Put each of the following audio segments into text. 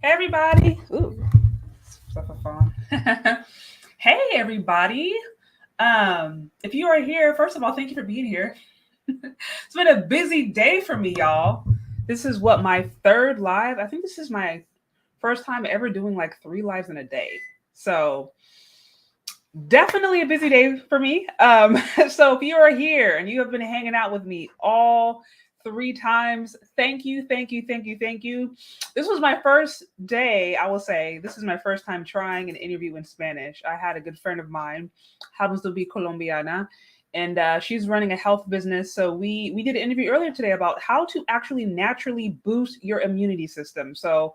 Hey everybody. Ooh, stuff a phone. Hey everybody. If you are here, first of all, thank you for being here. It's been a busy day for me, y'all. This is what my third live. I think this is my first time ever doing like 3 lives in a day. So definitely a busy day for me. So if you are here and you have been hanging out with me all 3 times, thank you, thank you, thank you, thank you. This was my first day. I will say this is my first time trying an interview in Spanish. I had a good friend of mine, happens to be Colombiana, and she's running a health business. So we did an interview earlier today about how to actually naturally boost your immunity system. So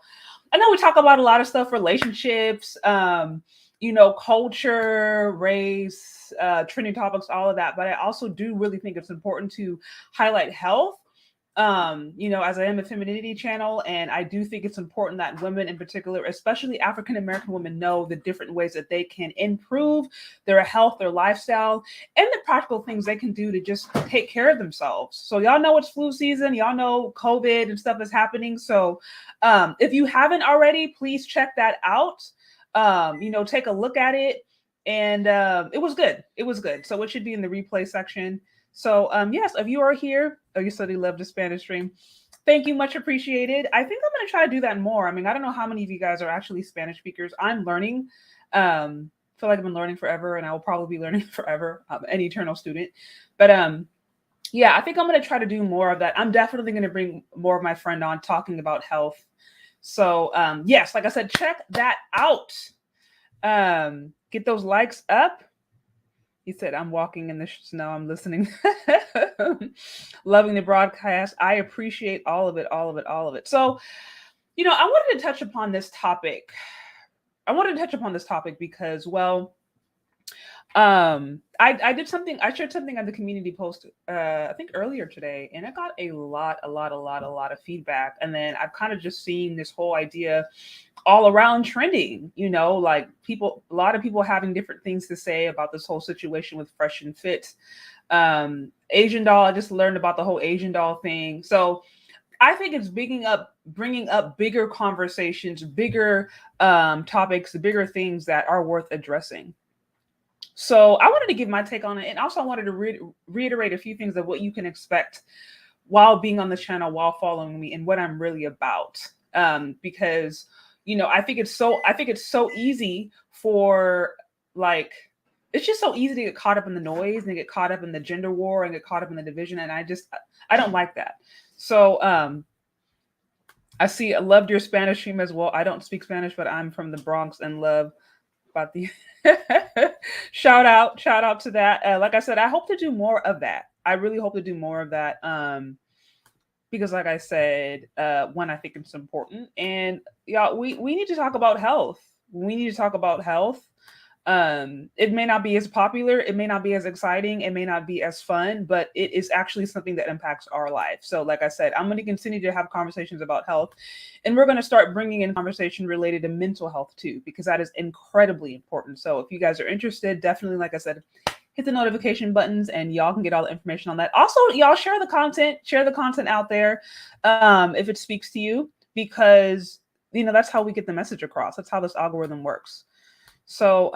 I know we talk about a lot of stuff, relationships, culture, race, trending topics, all of that. But I also do really think it's important to highlight health. As I am a femininity channel, and I do think it's important that women in particular, especially African American women, know the different ways that they can improve their health, their lifestyle, and the practical things they can do to just take care of themselves. So y'all know it's flu season, y'all know COVID and stuff is happening. So if you haven't already, please check that out. Take a look at it. And it was good. It was good. So it should be in the replay section. So yes, if you are here, oh, you said you love the Spanish stream. Thank you, much appreciated. I think I'm gonna try to do that more. I mean, I don't know how many of you guys are actually Spanish speakers. I'm learning. Feel like I've been learning forever, and I will probably be learning forever. I'm an eternal student. But yeah, I think I'm gonna try to do more of that. I'm definitely gonna bring more of my friend on talking about health. So yes, like I said, check that out. Get those likes up. He said, I'm walking in the snow. I'm listening. Loving the broadcast. I appreciate all of it, all of it, all of it. So, I wanted to touch upon this topic. Because, well, I did something. I shared something on the community post, I think earlier today, and I got a lot of feedback. And then I've kind of just seen this whole idea all around trending, like a lot of people having different things to say about this whole situation with Fresh and Fit. Asian doll, I just learned about the whole Asian doll thing. So I think it's bringing up bigger conversations, bigger topics, bigger things that are worth addressing. So I wanted to give my take on it. And also I wanted to reiterate a few things of what you can expect while being on the channel, while following me, and what I'm really about. Because I think it's so easy for, like, it's just so easy to get caught up in the noise and get caught up in the gender war and get caught up in the division. And I don't like that. So I loved your Spanish stream as well. I don't speak Spanish, but I'm from the Bronx and love about the shout out to that. Like I said, I hope to do more of that. I really hope to do more of that. Because like I said, one, I think it's important. And yeah, we need to talk about health. We need to talk about health. It may not be as popular, it may not be as exciting, it may not be as fun, but it is actually something that impacts our life. So like I said, I'm going to continue to have conversations about health, and we're going to start bringing in conversation related to mental health too, because that is incredibly important. So if you guys are interested, definitely, like I said, hit the notification buttons and y'all can get all the information on that. Also, y'all share the content out there if it speaks to you, because that's how we get the message across. That's how this algorithm works. So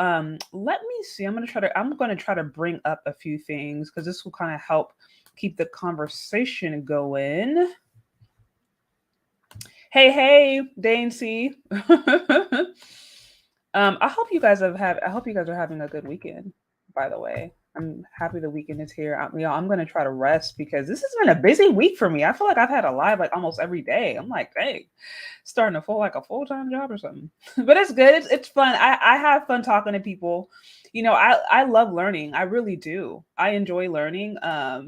let me see. I'm gonna try to bring up a few things because this will kind of help keep the conversation going. Hey, Dane C. I hope you guys are having a good weekend. By the way, I'm happy the weekend is here. I'm gonna try to rest because this has been a busy week for me. I feel like I've had a live like almost every day. I'm like, dang, starting to feel like a full-time job or something. But it's good. It's fun. I have fun talking to people. I love learning. I really do. I enjoy learning. I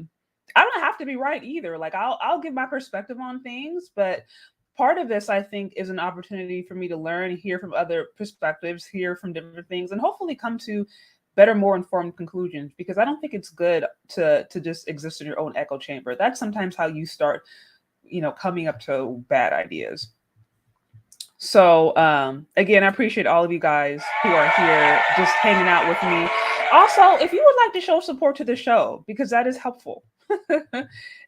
don't have to be right either. Like I'll give my perspective on things, but part of this, I think, is an opportunity for me to learn, hear from other perspectives, hear from different things, and hopefully come to better, more informed conclusions, because I don't think it's good to just exist in your own echo chamber. That's sometimes how you start, coming up to bad ideas. So again, I appreciate all of you guys who are here just hanging out with me. Also, if you would like to show support to the show, because that is helpful.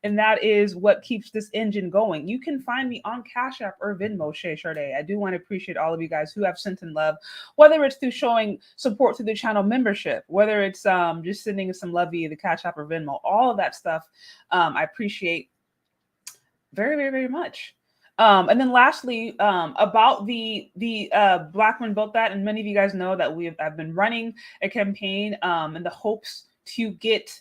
And that is what keeps this engine going. You can find me on Cash App or Venmo, CHezCharde. I do want to appreciate all of you guys who have sent in love, whether it's through showing support through the channel membership, whether it's just sending some love via the Cash App or Venmo, all of that stuff. I appreciate very, very, very much. And then lastly, about the Black Men Built That, and many of you guys know that I've been running a campaign in the hopes to get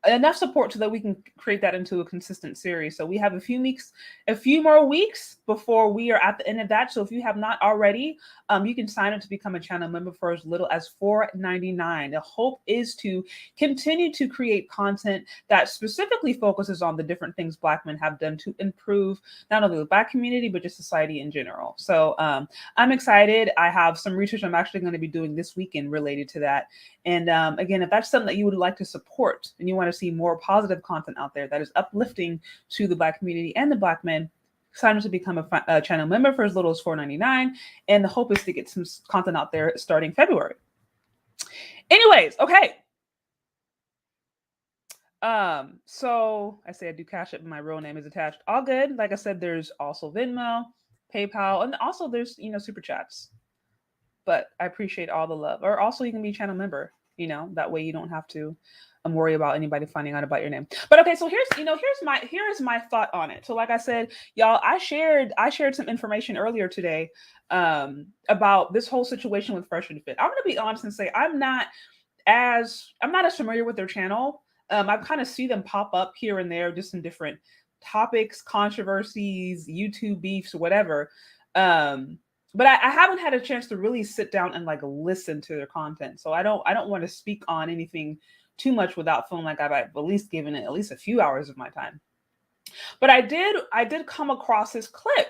enough support so that we can create that into a consistent series. So we have a few more weeks before we are at the end of that. So if you have not already, you can sign up to become a channel member for as little as $4.99. The hope is to continue to create content that specifically focuses on the different things Black men have done to improve not only the Black community, but just society in general. So I'm excited. I have some research I'm actually going to be doing this weekend related to that. And again, if that's something that you would like to support and you want to see more positive content out there that is uplifting to the Black community and the Black men, sign up to become a channel member for as little as $4.99. And the hope is to get some content out there starting February. Anyways, okay. So I say I do Cash App, but my real name is attached. All good. Like I said, there's also Venmo, PayPal, and also there's, Super Chats. But I appreciate all the love. Or also you can be a channel member, that way you don't have to worry about anybody finding out about your name. But okay, so here's my thought on it. So like I said, y'all, I shared some information earlier today about this whole situation with Fresh and Fit. I'm gonna be honest and say I'm not as familiar with their channel. I kind of see them pop up here and there, just in different topics, controversies, YouTube beefs, whatever. But I haven't had a chance to really sit down and listen to their content. So I don't want to speak on anything too much without feeling like I've at least given it at least a few hours of my time. But I did come across this clip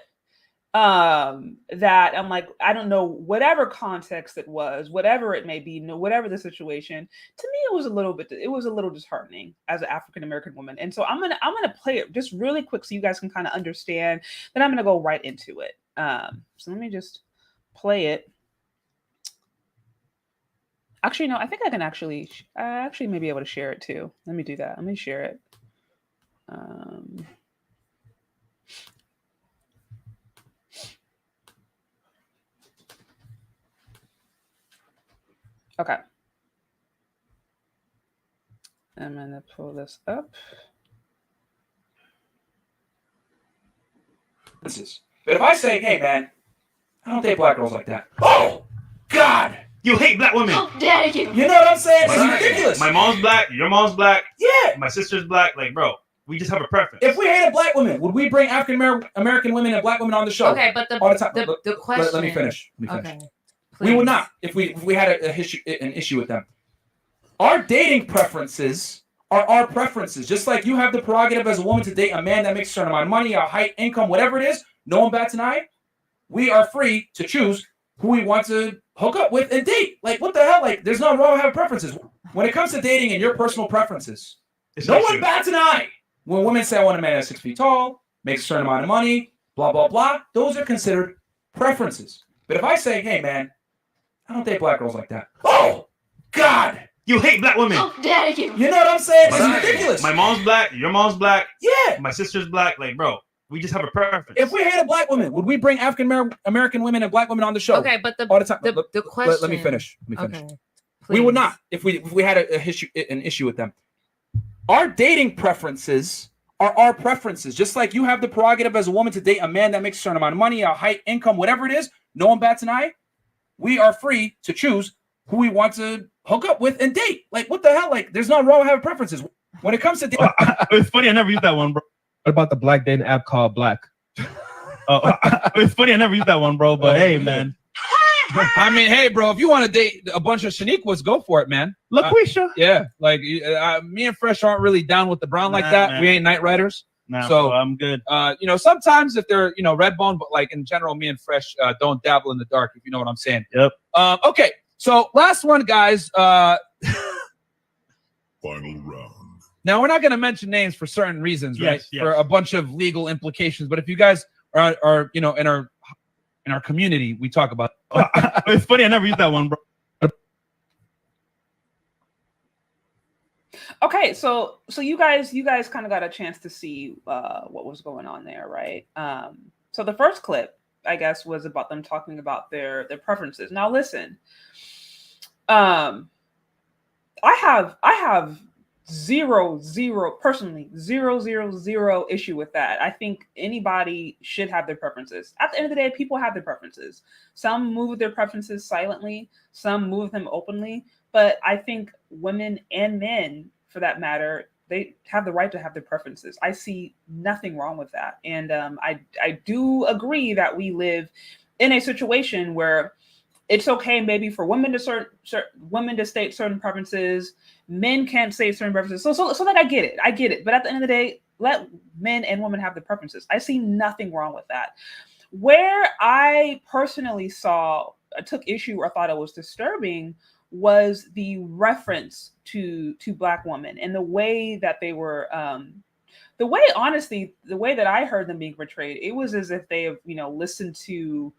that I'm like, I don't know, whatever context it was, whatever it may be, whatever the situation, to me it was a little disheartening as an African-American woman. And so I'm gonna play it just really quick so you guys can kind of understand. Then I'm gonna go right into it. So let me just play it. Actually, no, I think I can actually may be able to share it too. Let me do that. Let me share it. Okay. I'm going to pull this up. But if I say, hey, man, I don't date Black girls like that. Oh, God. You hate Black women. How dare you? You know what I'm saying? It's ridiculous. My mom's Black. Your mom's Black. Yeah. My sister's Black. Like, bro, we just have a preference. If we hated Black women, would we bring African American women and Black women on the show? Okay, but all the time. The question. Let me finish. Okay. We would not if we had an issue with them. Our dating preferences are our preferences. Just like you have the prerogative as a woman to date a man that makes a certain amount of money, a height, income, whatever it is, no one bats an eye. We are free to choose who we want to hook up with and date. Like, what the hell? Like, there's nothing wrong with having preferences. When it comes to dating and your personal preferences, no one bats an eye. When women say, I want a man that's 6 feet tall, makes a certain amount of money, blah, blah, blah, those are considered preferences. But if I say, hey, man, I don't date Black girls like that. Oh, God. You hate Black women. How dare you? You know what I'm saying? It's ridiculous. My mom's Black. Your mom's Black. Yeah. My sister's Black. Like, bro, we just have a preference. If we hated Black women, would we bring African American women and Black women on the show? Okay, but all the time. The question. Let me finish. Okay. We would not if we had an issue with them. Our dating preferences are our preferences. Just like you have the prerogative as a woman to date a man that makes a certain amount of money, a height, income, whatever it is, no one bats an eye. We are free to choose who we want to hook up with and date. Like, what the hell? Like, there's nothing wrong with having preferences. When it comes to dating. It's funny, I never used that one, bro. What about the Black dating app called Black? It's funny, I never used that one, bro. But hey, man. I mean, hey, bro, if you want to date a bunch of Shaniquas, go for it, man. LaQuisha. Yeah, like me and Fresh aren't really down with the brown like that. Man. We ain't night riders. Nah, so bro, I'm good. Sometimes if they're red bone, but like in general, me and Fresh don't dabble in the dark. If you know what I'm saying. Yep. Okay. So last one, guys. Final round. Now we're not going to mention names for certain reasons, right? Yes. For a bunch of legal implications. But if you guys are in our community, we talk about. It's funny, I never used that one, bro. Okay, so you guys kind of got a chance to see what was going on there, right? So the first clip, I guess, was about them talking about their preferences. Now listen, I have personally zero issue with that. I think anybody should have their preferences. At the end of the day, people have their preferences. Some move with their preferences silently, some move them openly, but I think women and men, for that matter, they have the right to have their preferences. I see nothing wrong with that. And I do agree that we live in a situation where it's okay maybe for women to women to state certain preferences, men can't state certain preferences. So like I get it. But at the end of the day, let men and women have their preferences. I see nothing wrong with that. Where I personally took issue or thought it was disturbing was the reference to Black women and the way that they were the way that I heard them being portrayed, it was as if they have, listened to,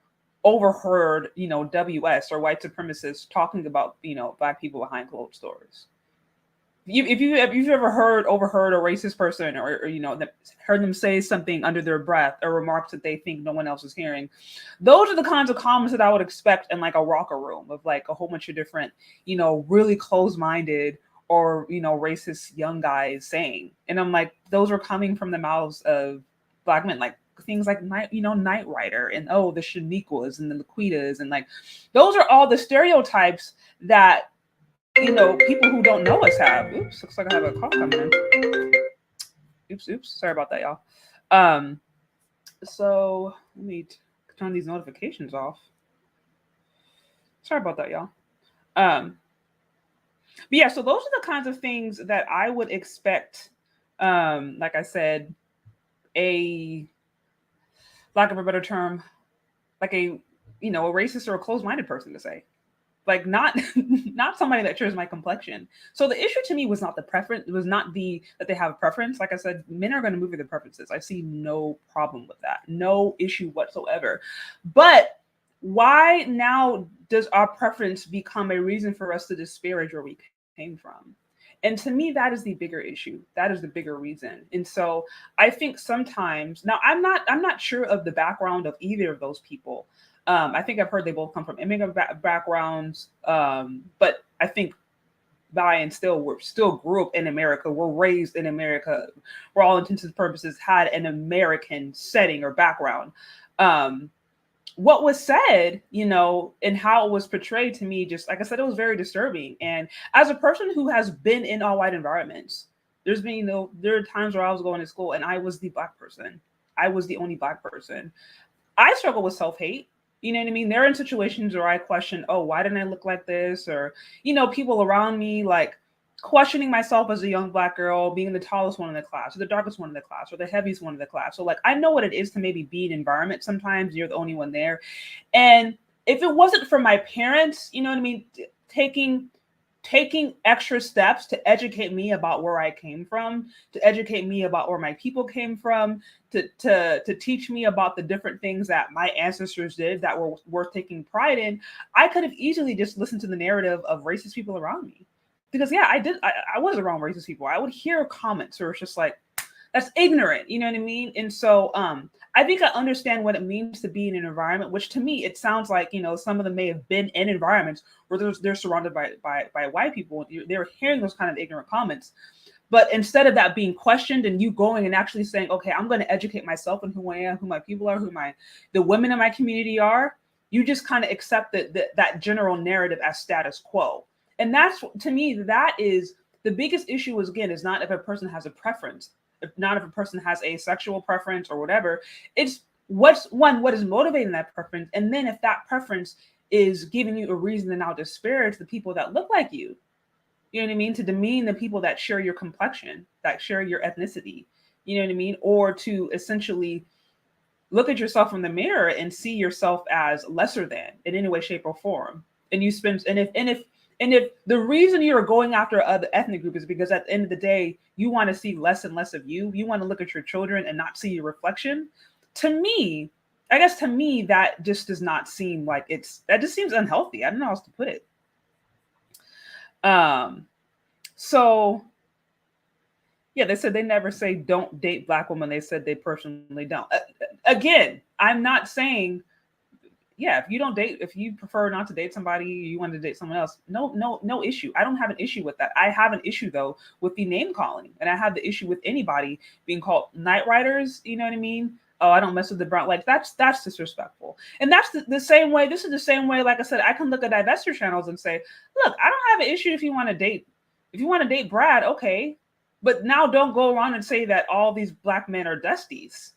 overheard, WS or white supremacists talking about, Black people behind closed doors. If you've ever overheard a racist person or heard them say something under their breath or remarks that they think no one else is hearing, those are the kinds of comments that I would expect in like a rocker room of like a whole bunch of different, really closed-minded or, racist young guys saying. And I'm like, those are coming from the mouths of Black men, like things like Knight Rider and the Shaniquas and the Laquitas, and like those are all the stereotypes that people who don't know us have. Oops, looks like I have a call coming in. Oops. Sorry about that, y'all. So let me turn these notifications off. Sorry about that, y'all. But yeah, so those are the kinds of things that I would expect. Like I said, a lack of a better term, like a racist or a closed-minded person to say. Like not somebody that shares my complexion. So the issue to me was not the preference. It was not that they have a preference. Like I said, men are going to move with their preferences. I see no problem with that. No issue whatsoever. But why now does our preference become a reason for us to disparage where we came from? And to me, that is the bigger issue. That is the bigger reason. And so I think sometimes, now I'm not sure of the background of either of those people. I think I've heard they both come from immigrant backgrounds, but I think we're still grew up in America. We're raised in America. For all intents and purposes, had an American setting or background. What was said, and how it was portrayed to me, just like I said, it was very disturbing. And as a person who has been in all white environments, there's been, there are times where I was going to school and I was the Black person. I was the only Black person. I struggle with self-hate. You know what I mean? There are situations where I question, why didn't I look like this? Or, people around me, like questioning myself as a young Black girl, being the tallest one in the class or the darkest one in the class or the heaviest one in the class. So like, I know what it is to maybe be in an environment. Sometimes you're the only one there. And if it wasn't for my parents, you know what I mean? Taking extra steps to educate me about where I came from, to educate me about where my people came from, to teach me about the different things that my ancestors did that were worth taking pride in, I could have easily just listened to the narrative of racist people around me. Because yeah, I was around racist people. I would hear comments where it's just like, that's ignorant, you know what I mean? And so I think I understand what it means to be in an environment, which to me, it sounds like, some of them may have been in environments where they're surrounded by white people. They're hearing those kind of ignorant comments. But instead of that being questioned and you going and actually saying, okay, I'm going to educate myself on who I am, who my people are, the women in my community are, you just kind of accept that general narrative as status quo. And that's, to me, that is the biggest issue is not if a person has a preference, not if a person has a sexual preference or whatever. It's what is motivating that preference. And then if that preference is giving you a reason to now disparage the people that look like you, you know what I mean? To demean the people that share your complexion, that share your ethnicity, you know what I mean? Or to essentially look at yourself in the mirror and see yourself as lesser than in any way, shape, or form. And if the reason you're going after other ethnic group is because at the end of the day, you want to see less and less of you, you want to look at your children and not see your reflection. To me, that just does not seem like that just seems unhealthy. I don't know how else to put it. So Yeah, they said they never say don't date Black women. They said they personally don't. Again, I'm not saying, yeah, if you don't date, if you prefer not to date somebody, you want to date someone else, no issue. I don't have an issue with that. I have an issue though with the name calling, and I have the issue with anybody being called night riders. You know what I mean? Oh, I don't mess with the brown. Like that's disrespectful. And that's the same way. This is the same way. Like I said, I can look at divestor channels and say, look, I don't have an issue if you want to date. If you want to date Brad, okay. But now don't go around and say that all these Black men are dusties,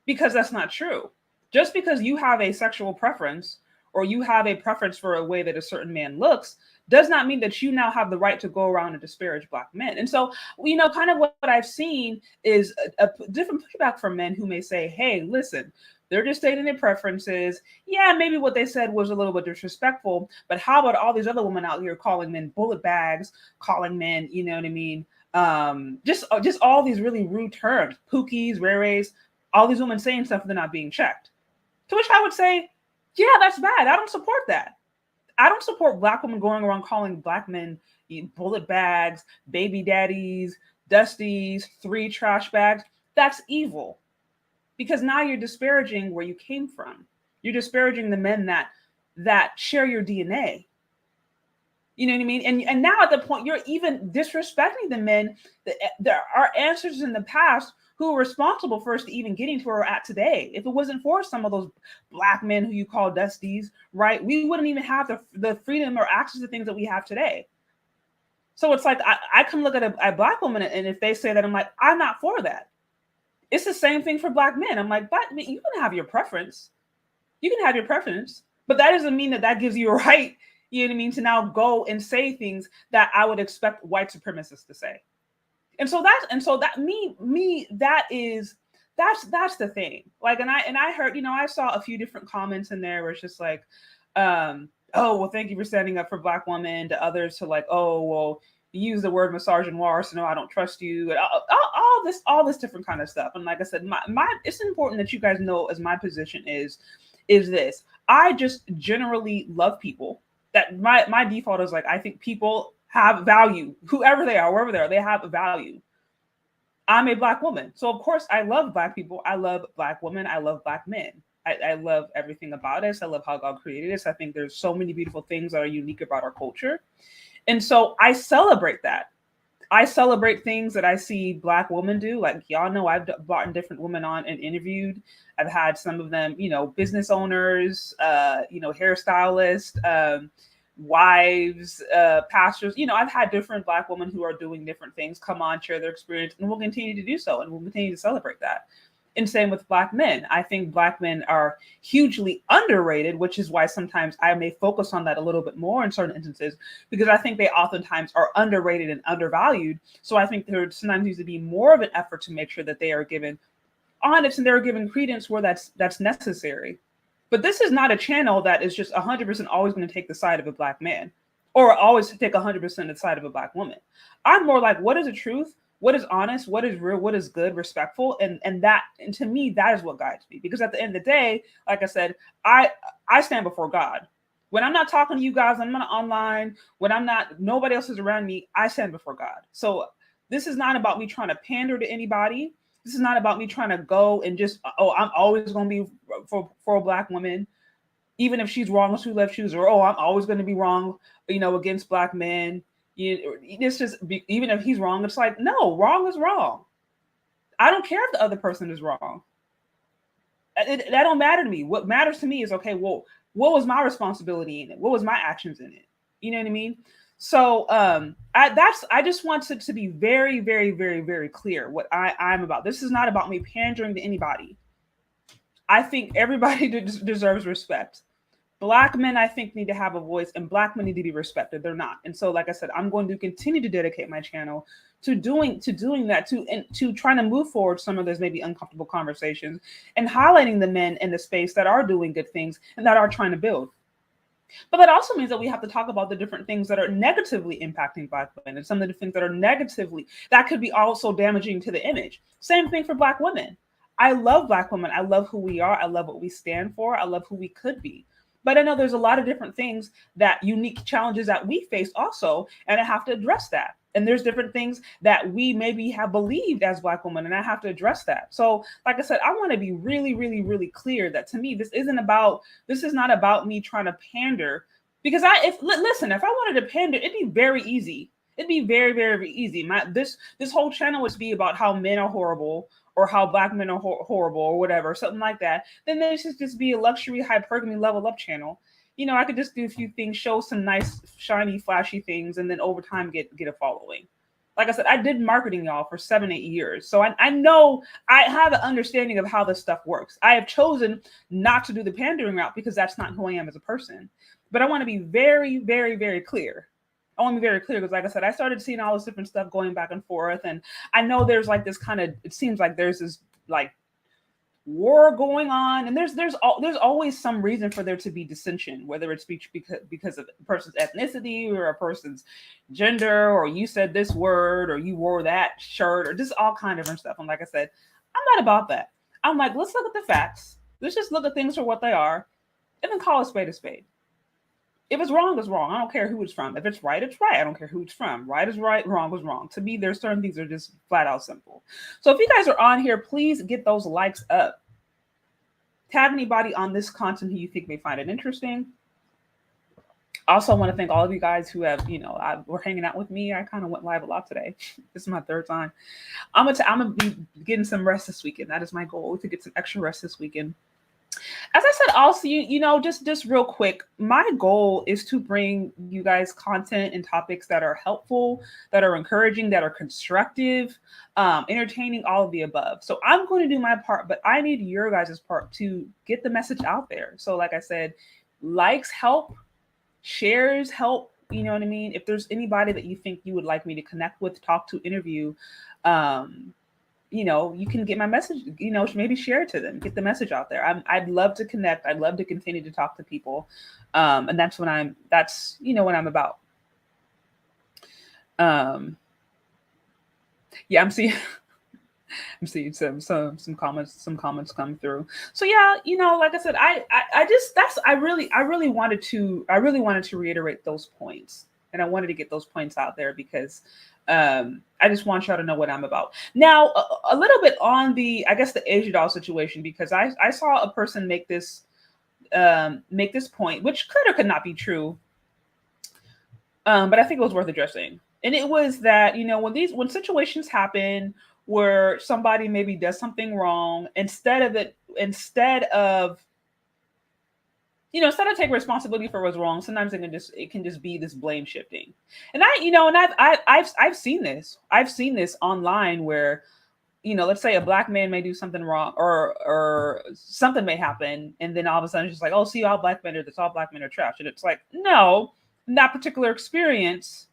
because that's not true. Just because you have a sexual preference or you have a preference for a way that a certain man looks does not mean that you now have the right to go around and disparage Black men. And so, you know, kind of what I've seen is a different pushback from men who may say, hey, listen, they're just stating their preferences. Yeah, maybe what they said was a little bit disrespectful, but how about all these other women out here calling men bullet bags, calling men, you know what I mean? Just all these really rude terms, pookies, rares, all these women saying stuff, they're not being checked. To which I would say, yeah, that's bad. I don't support that. I don't support Black women going around calling Black men bullet bags, baby daddies, dusties, 3 trash bags. That's evil. Because now you're disparaging where you came from. You're disparaging the men that share your DNA. You know what I mean? And now at the point, you're even disrespecting the men that there are ancestors in the past who were responsible for us to even getting to where we're at today. If it wasn't for some of those Black men who you call dusties, right, we wouldn't even have the freedom or access to things that we have today. So it's like, I can look at a Black woman, and if they say that, I'm like, I'm not for that. It's the same thing for Black men. I'm like, Black men, you can have your preference. You can have your preference, but that doesn't mean that gives you a right, you know what I mean, to now go and say things that I would expect white supremacists to say. And so that's the thing. Like, and I heard, you know, I saw a few different comments in there where it's just like, oh, well, thank you for standing up for Black women, to others to like, oh, well, you use the word misogynoir, so no, I don't trust you, and all this different kind of stuff. And like I said, my it's important that you guys know, as my position is this. I just generally love people. That my default is like, I think people have value, whoever they are, wherever they are, they have a value. I'm a Black woman. So of course I love Black people. I love Black women. I love Black men. I love everything about us. I love how God created us. I think there's so many beautiful things that are unique about our culture. And so I celebrate that. I celebrate things that I see Black women do. Like, y'all know, I've brought different women on and interviewed. I've had some of them, you know, business owners, you know, hairstylists, wives, pastors. You know, I've had different Black women who are doing different things come on, share their experience, and we'll continue to do so. And we'll continue to celebrate that. And same with Black men. I think Black men are hugely underrated, which is why sometimes I may focus on that a little bit more in certain instances, because I think they oftentimes are underrated and undervalued. So I think there sometimes needs to be more of an effort to make sure that they are given honest and they're given credence where that's necessary. But this is not a channel that is just 100% always going to take the side of a Black man, or always take 100% the side of a Black woman. I'm more like, what is the truth? What is honest? What is real? What is good, respectful? And to me, that is what guides me. Because at the end of the day, like I said, I stand before God. When I'm not talking to you guys, I'm not online. When nobody else is around me, I stand before God. So this is not about me trying to pander to anybody. This is not about me trying to go and just, I'm always going to be for a Black woman, even if she's wrong with 2 left shoes, or, I'm always going to be wrong, you know, against Black men. It's just, even if he's wrong, it's like, no, wrong is wrong. I don't care if the other person is wrong. That don't matter to me. What matters to me is, okay, well, what was my responsibility in it? What was my actions in it? You know what I mean? So I just want to be very, very, very, very clear what I'm about. This is not about me pandering to anybody. I think everybody deserves respect. Black men, I think, need to have a voice, and Black men need to be respected. They're not. And so, like I said, I'm going to continue to dedicate my channel to doing that, to trying to move forward some of those maybe uncomfortable conversations, and highlighting the men in the space that are doing good things and that are trying to build. But that also means that we have to talk about the different things that are negatively impacting Black women, and some of the things that are that could be also damaging to the image. Same thing for Black women. I love Black women. I love who we are. I love what we stand for. I love who we could be. But I know there's a lot of different things, that unique challenges that we face also, and I have to address that. And there's different things that we maybe have believed as Black women, and I have to address that. So, like I said, I want to be really, really, really clear that to me, this is not about me trying to pander. Because listen, if I wanted to pander, it'd be very easy. It'd be very, very, very easy. This whole channel would be about how men are horrible, or how Black men are horrible, or whatever, something like that. Then there should just be a luxury hypergamy level up channel. I could just do a few things, show some nice, shiny, flashy things, and then over time get a following. Like I said, I did marketing, y'all, for 7-8 years. So I know I have an understanding of how this stuff works. I have chosen not to do the pandering route because that's not who I am as a person. But I want to be very, very, very clear. I want to be very clear because, like I said, I started seeing all this different stuff going back and forth. And I know there's like this kind of, it seems like there's this like war going on, and there's always some reason for there to be dissension, whether it's because of a person's ethnicity or a person's gender, or you said this word or you wore that shirt, or just all kind of different stuff. And like I said, I'm not about that. I'm like, let's look at the facts. Let's just look at things for what they are, and then call a spade a spade. If it's wrong, it's wrong. I don't care who it's from. If it's right, it's right. I don't care who it's from. Right is right, wrong is wrong. To me, there's certain things that are just flat out simple. So if you guys are on here, please get those likes up. Tag anybody on this content who you think may find it interesting. Also, I want to thank all of you guys who have, were hanging out with me. I kind of went live a lot today. This is my third time. I'm gonna be getting some rest this weekend. That is my goal, to get some extra rest this weekend. As I said, also, just real quick, my goal is to bring you guys content and topics that are helpful, that are encouraging, that are constructive, entertaining, all of the above. So I'm going to do my part, but I need your guys' part to get the message out there. So like I said, likes help, shares help. You know what I mean? If there's anybody that you think you would like me to connect with, talk to, interview, you can get my message, maybe share it to them, get the message out there. I'd love to connect. I'd love to continue to talk to people. And that's what I'm about. I'm seeing some comments come through. So yeah, like I said, I really wanted to reiterate those points, and I wanted to get those points out there because I just want y'all to know what I'm about. Now, a little bit on the Asia doll situation, because I saw a person make this point, which could or could not be true, but I think it was worth addressing. And it was that, when situations happen where somebody maybe does something wrong, instead of taking responsibility for what's wrong, sometimes it can just be this blame shifting. And I've seen this. I've seen this online where, let's say a Black man may do something wrong, or something may happen, and then all of a sudden it's just like, oh, see, all Black men are trash. And it's like, no, in that particular experience,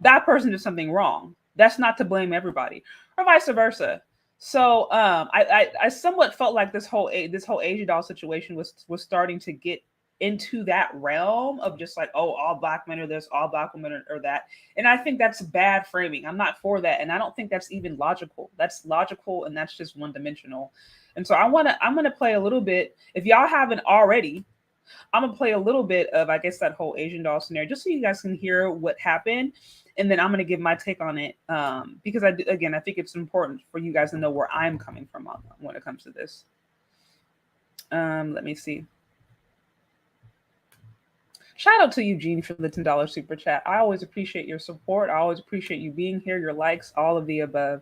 that person did something wrong. That's not to blame everybody, or vice versa. So I somewhat felt like this whole Asia doll situation was starting to get into that realm of just like, oh, all Black men are this, all Black women are that. And I think that's bad framing. I'm not for that. And I don't think that's even logical. That's logical, and that's just one dimensional. And so I'm going to play a little bit. If y'all haven't already, I'm going to play a little bit of, that whole Asian doll scenario, just so you guys can hear what happened. And then I'm going to give my take on it, because I think it's important for you guys to know where I'm coming from when it comes to this. Let me see. Shout out to Eugene for the $10 super chat. I always appreciate your support. I always appreciate you being here, your likes, all of the above.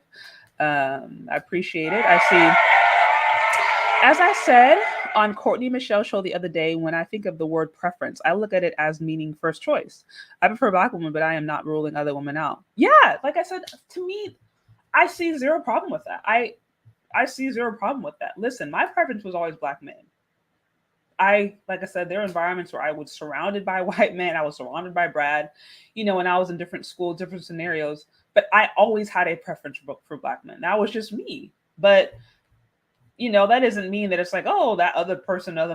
I appreciate it. I see. As I said on Courtney Michelle's show the other day, when I think of the word preference, I look at it as meaning first choice. I prefer Black women, but I am not ruling other women out. Yeah, like I said, to me, I see zero problem with that. I see zero problem with that. Listen, my preference was always Black men. Like I said, there are environments where I was surrounded by white men. I was surrounded by Brad, and I was in different schools, different scenarios, but I always had a preference for Black men. That was just me. But, that doesn't mean that it's like, oh, that other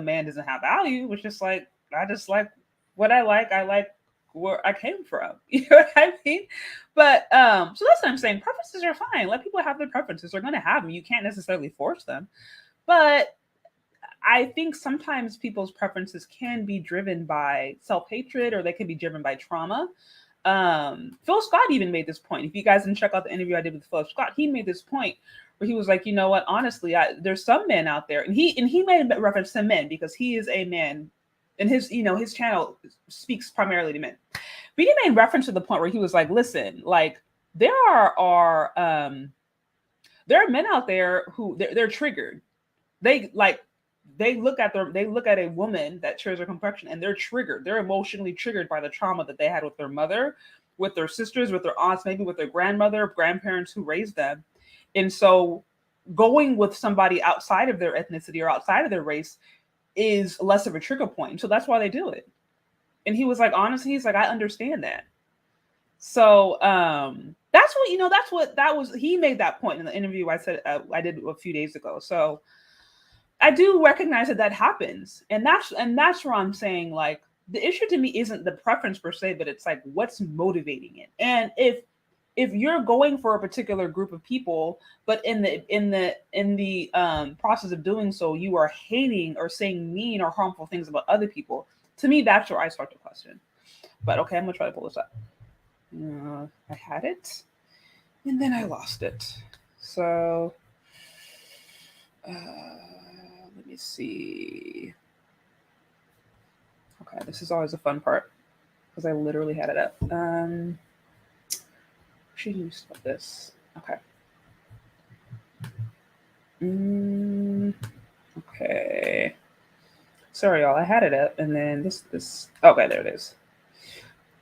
man doesn't have value. It's just like, I just like what I like where I came from. You know what I mean? But, so that's what I'm saying. Preferences are fine. Let people have their preferences. They're going to have them. You can't necessarily force them. But I think sometimes people's preferences can be driven by self-hatred, or they can be driven by trauma. Phil Scott even made this point. If you guys didn't check out the interview I did with Phil Scott, he made this point where he was like, you know what, honestly, there's some men out there, and he made a reference to men because he is a man, and his channel speaks primarily to men. But he made reference to the point where he was like, listen, like there are men out there who they're triggered. They look at a woman that shares their complexion and they're triggered. They're emotionally triggered by the trauma that they had with their mother, with their sisters, with their aunts, maybe with their grandmother, grandparents who raised them. And so going with somebody outside of their ethnicity or outside of their race is less of a trigger point. So that's why they do it. And he was like, honestly, he's like, I understand that. So that's what he made that point in the interview I said I did a few days ago. So I do recognize that happens. And that's where I'm saying, like, the issue to me isn't the preference per se, but it's like what's motivating it. And if you're going for a particular group of people, but in the process of doing so, you are hating or saying mean or harmful things about other people, to me, that's where I start to question. But okay, I'm gonna try to pull this up. I had it, and then I lost it. So let me see. Okay, this is always a fun part because I literally had it up. She used this. Okay. Okay. Sorry, y'all. I had it up, and then this. Okay, there it is.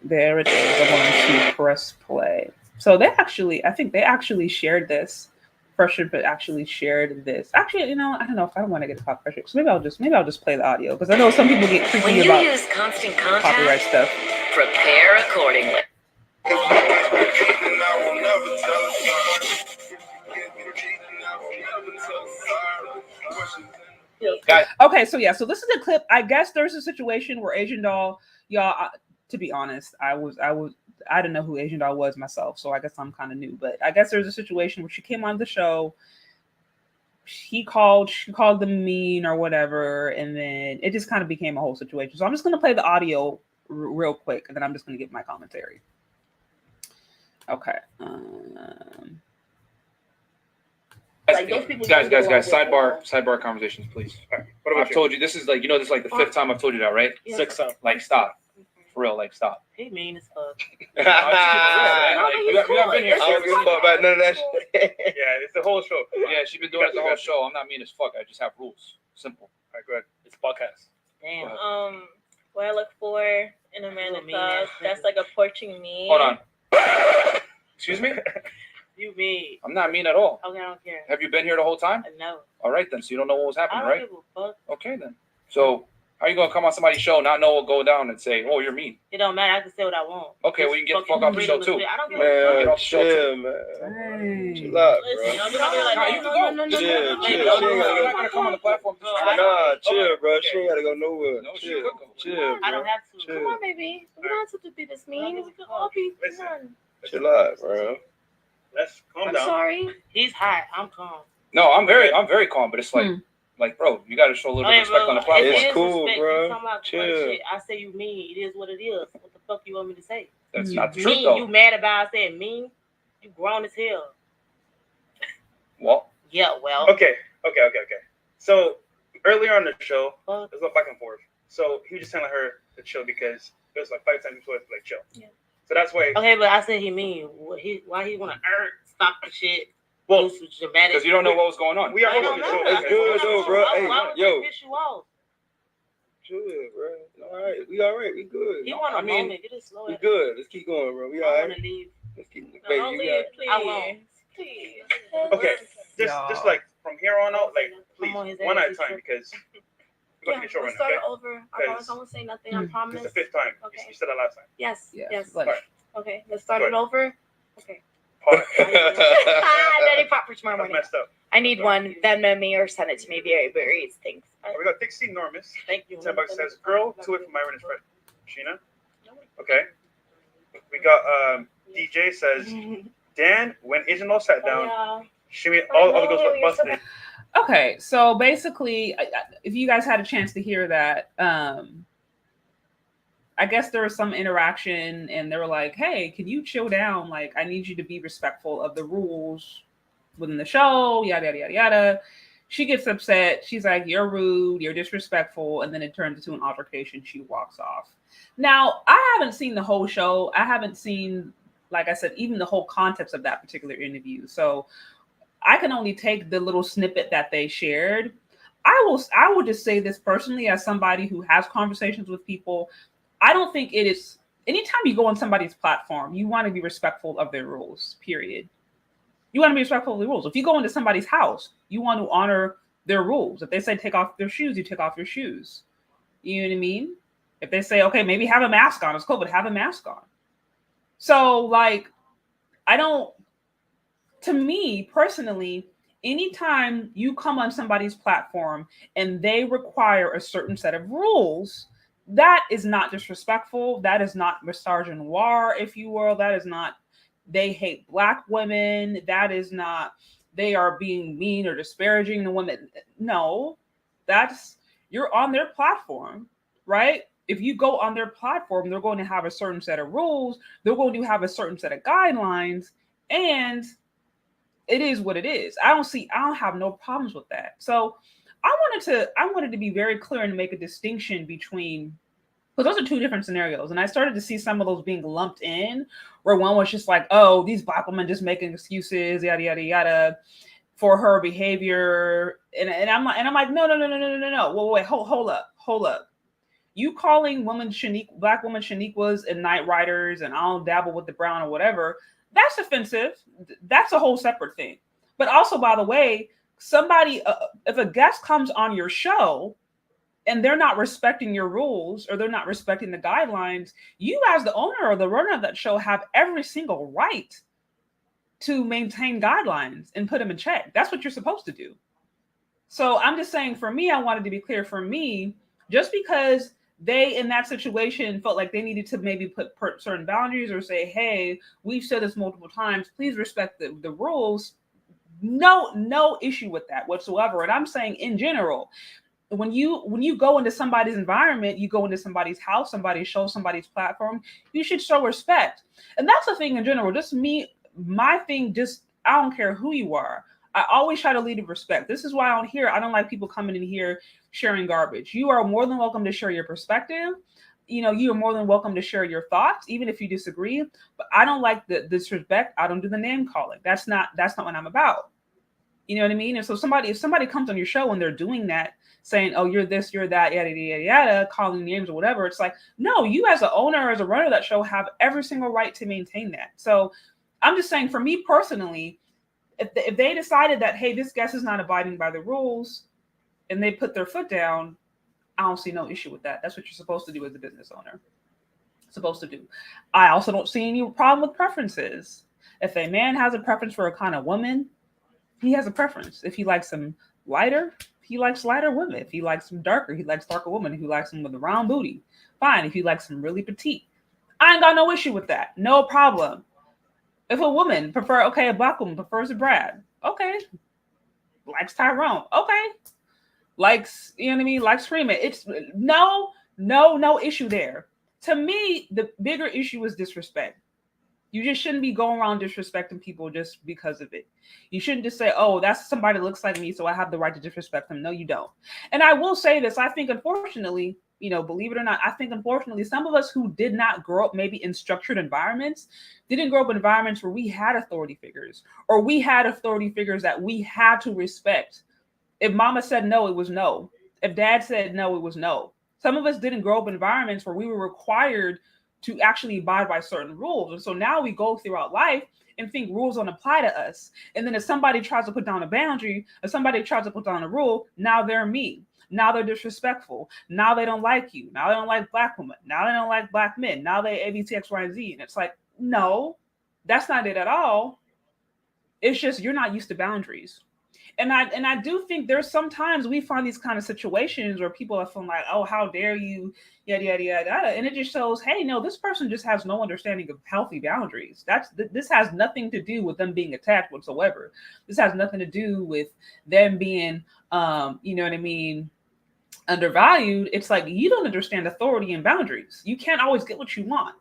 There it is. I'm going to press play. So I think they actually shared this. Pressure, but actually shared this. Actually, I don't know if I don't want to get copyright pressure. So maybe I'll just play the audio because I know some people get freaky about use constant contact, copyright stuff. Prepare accordingly. Okay, so yeah, so this is a clip. I guess there's a situation where Asian Doll, y'all. To be honest, I didn't know who Asian Doll was myself, so I guess I'm kind of new. But I guess there's a situation where she came on the show. She called them mean or whatever, and then it just kind of became a whole situation. So I'm just gonna play the audio real quick, and then I'm just gonna give my commentary. Okay. Like those people guys, sidebar conversations, please. Right. I've told you this is like this is like the fifth time I've told you that, right? Yeah. Sixth time. Like stop. For real, like stop. He mean as fuck. You got been here. I don't give a fuck about none of that shit. Yeah, it's the whole show. Yeah, she's been doing it the whole show. I'm not mean as fuck. I just have rules. Simple. All right, go ahead. It's a podcast. Damn. What I look for in a man that's like approaching me. Hold on. Excuse me? You mean? I'm not mean at all. Okay, I don't care. Have you been here the whole time? No. All right then. So you don't know what was happening, right? I don't give a fuck. Okay then. So how are you gonna come on somebody's show, not know what go down, and say, "Oh, you're mean"? It don't matter. I can say what I want. Okay, well you can get the fuck off the show too. I don't give a fuck. Chill, man. Chill out, bro. You can go. Chill. You're not gonna come on the platform. Nah, chill, bro. She ain't gotta go nowhere. No, Chill, bro. I don't have to. Come on, baby. We don't have to be this mean. We can all be fun. Chill out, bro. Let's calm I'm down. sorry. He's hot. I'm calm. No, I'm very calm, but it's like, bro, you gotta show a little bit of respect on the platform. It's cool, bro. Chill. I say you mean. It is what it is. What the fuck you want me to say? That's not the Mean, truth, though. you mad about I said mean? You grown as hell. Well. Yeah, well. Okay. So earlier on the show, it was a back and forth. So he was just telling her to chill because it was like 5 times before like chill. Yeah. So that's why. Okay, but I said he mean. Why he wanna stop the shit? Well, because you don't know what was going on. We are hosting the show. It's good though, bro. Hey, yo. Piss you off? Chill, bro. All right. We good. He want a moment. Get it slow. We good. Let's keep going, bro. We all I right. wanna leave. Let's keep. No, Baby, don't you leave, got. please. I won't. Please. Okay. Just like from here on out, like please, I'm on his one ass, at a he's time tripping. because we're Yeah, gonna get short let's right now. start over. I promise I won't say nothing. I promise. It's the 5th time. Okay. You said that last time. Yes. Yeah. Yes. Like, Okay. Let's start Go it over. Okay. Pause. Daddy pop for tomorrow That's morning. messed up. I need one. Venmo me or send it to me via Uber Eats. Thanks. We got Dixie Normus. Thank you. $10 says, "Girl, to it from Myron and Fred." Sheena. Okay. We got DJ says, "Dan, when Asian Law sat down, she made all other girls look busted." Okay, so basically, if you guys had a chance to hear that, I guess there was some interaction and they were like, hey, can you chill down? Like, I need you to be respectful of the rules within the show, yada, yada, yada, yada. She gets upset. She's like, you're rude, you're disrespectful. And then it turns into an altercation. She walks off. Now, I haven't seen the whole show. I haven't seen, like I said, even the whole context of that particular interview. So I can only take the little snippet that they shared. I will just say this personally, as somebody who has conversations with people, I don't think it is, anytime you go on somebody's platform, you want to be respectful of their rules, period. You want to be respectful of the rules. If you go into somebody's house, you want to honor their rules. If they say take off their shoes, you take off your shoes. You know what I mean? If they say, okay, maybe have a mask on, it's cool, but have a mask on. So like, to me personally, anytime you come on somebody's platform and they require a certain set of rules, that is not disrespectful. That is not misogynoir, if you will. That is not, they hate Black women. That is not, they are being mean or disparaging the women. No, that's, you're on their platform, right? If you go on their platform, they're going to have a certain set of rules. They're going to have a certain set of guidelines, and it is what it is. I don't have no problems with that. So I wanted to be very clear and make a distinction between, because those are two different scenarios. And I started to see some of those being lumped in, where one was just like, oh, these Black women just making excuses, yada, yada, yada, for her behavior. And I'm like, no. Well, wait, hold up. You calling women Black women Shaniquas and night riders and I'll dabble with the brown or whatever, that's offensive. That's a whole separate thing. But also, by the way, somebody, if a guest comes on your show and they're not respecting your rules or they're not respecting the guidelines, you as the owner or the runner of that show have every single right to maintain guidelines and put them in check. That's what you're supposed to do. So I'm just saying, for me, I wanted to be clear, for me, just because they in that situation felt like they needed to maybe put certain boundaries or say, hey, we've said this multiple times, please respect the rules. No issue with that whatsoever. And I'm saying in general, when you go into somebody's environment, you go into somebody's house, somebody's show, somebody's platform, you should show respect. And that's the thing in general. Just me, my thing, just, I don't care who you are. I always try to lead with respect. This is why I don't like people coming in here sharing garbage. You are more than welcome to share your perspective. You know, you are more than welcome to share your thoughts, even if you disagree. But I don't like the disrespect. I don't do the name calling. That's not what I'm about. You know what I mean? And so if somebody comes on your show and they're doing that, saying, oh, you're this, you're that, yada, yada, yada, calling names or whatever, it's like, no, you as an owner, as a runner of that show, have every single right to maintain that. So I'm just saying, for me personally, if they decided that, hey, this guest is not abiding by the rules and they put their foot down, I don't see no issue with that. That's what you're supposed to do as a business owner. Supposed to do. I also don't see any problem with preferences. If a man has a preference for a kind of woman, he has a preference. If he likes some lighter, he likes lighter women. If he likes some darker, he likes darker women. If he likes them with a round booty, fine. If he likes some really petite, I ain't got no issue with that. No problem. If a woman a Black woman prefers a Brad, okay. Likes Tyrone, okay. Likes, you know what I mean? Likes Freeman. It's no issue there. To me, the bigger issue is disrespect. You just shouldn't be going around disrespecting people just because of it. You shouldn't just say, oh, that's somebody that looks like me, so I have the right to disrespect them. No, you don't. And I will say this, I think, unfortunately, you know, believe it or not, I think, unfortunately, some of us who did not grow up maybe in structured environments, didn't grow up in environments where we had authority figures, or we had authority figures that we had to respect. If mama said no, it was no. If dad said no, it was no. Some of us didn't grow up in environments where we were required to actually abide by certain rules. And so now we go throughout life and think rules don't apply to us. And then if somebody tries to put down a boundary, or somebody tries to put down a rule, now they're mean. Now they're disrespectful. Now they don't like you. Now they don't like Black women. Now they don't like Black men. Now they ABC, X, Y, and Z. And it's like, no, that's not it at all. It's just you're not used to boundaries. And I do think there's sometimes we find these kind of situations where people are feeling like, oh, how dare you, yada, yada, yada. And it just shows, hey, no, this person just has no understanding of healthy boundaries. This has nothing to do with them being attacked whatsoever. This has nothing to do with them being, you know what I mean, undervalued, it's like you don't understand authority and boundaries. You can't always get what you want.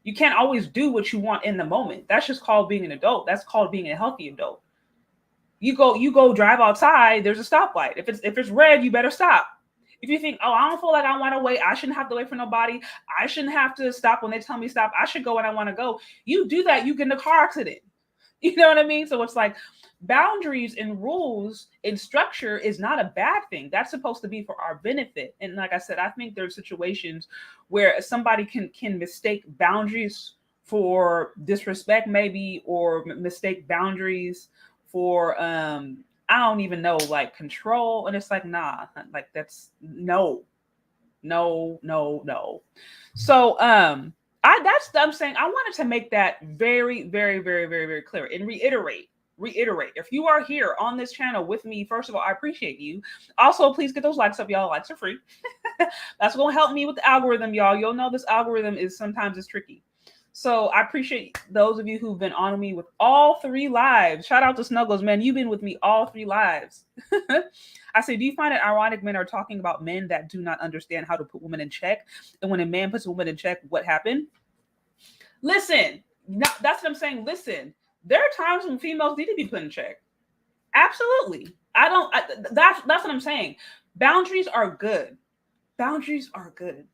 You can't always do what you want in the moment. That's just called being an adult. That's called being a healthy adult. You go drive outside, there's a stoplight. If it's red, you better stop. If you think, oh, I don't feel like I want to wait, I shouldn't have to wait for nobody, I shouldn't have to stop when they tell me stop, I should go when I want to go. You do that, you get in a car accident. You know what I mean? So it's like boundaries and rules and structure is not a bad thing. That's supposed to be for our benefit. And like I said, I think there's situations where somebody can mistake boundaries for disrespect, maybe, or mistake boundaries for I don't even know, like control. And it's like, nah, like that's no. So I'm saying I wanted to make that very, very, very, very, very clear and reiterate. If you are here on this channel with me, first of all, I appreciate you. Also, please get those likes up, y'all. Likes are free. That's going to help me with the algorithm, y'all. You'll know this algorithm is sometimes it's tricky. So I appreciate those of you who've been on me with all 3 lives. Shout out to Snuggles, man. You've been with me all 3 lives. I say, do you find it ironic men are talking about men that do not understand how to put women in check? And when a man puts a woman in check, what happened? Listen, that's what I'm saying. Listen, there are times when females need to be put in check. Absolutely. That's what I'm saying. Boundaries are good. Boundaries are good.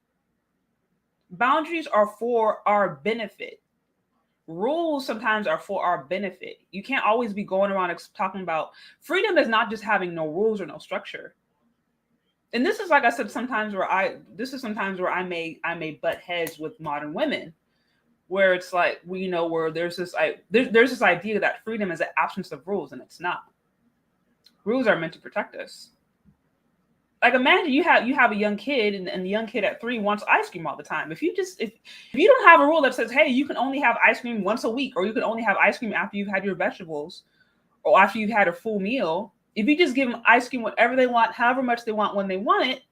Boundaries are for our benefit. Rules sometimes are for our benefit. You can't always be going around talking about freedom is not just having no rules or no structure. And this is, like I said, sometimes where I may butt heads with modern women, where it's like, where there's this idea that freedom is an absence of rules, and it's not. Rules are meant to protect us. Like, imagine you have a young kid, and the young kid at 3 wants ice cream all the time. If you don't have a rule that says, hey, you can only have ice cream once a week, or you can only have ice cream after you've had your vegetables, or after you've had a full meal, if you just give them ice cream whatever they want, however much they want, when they want it,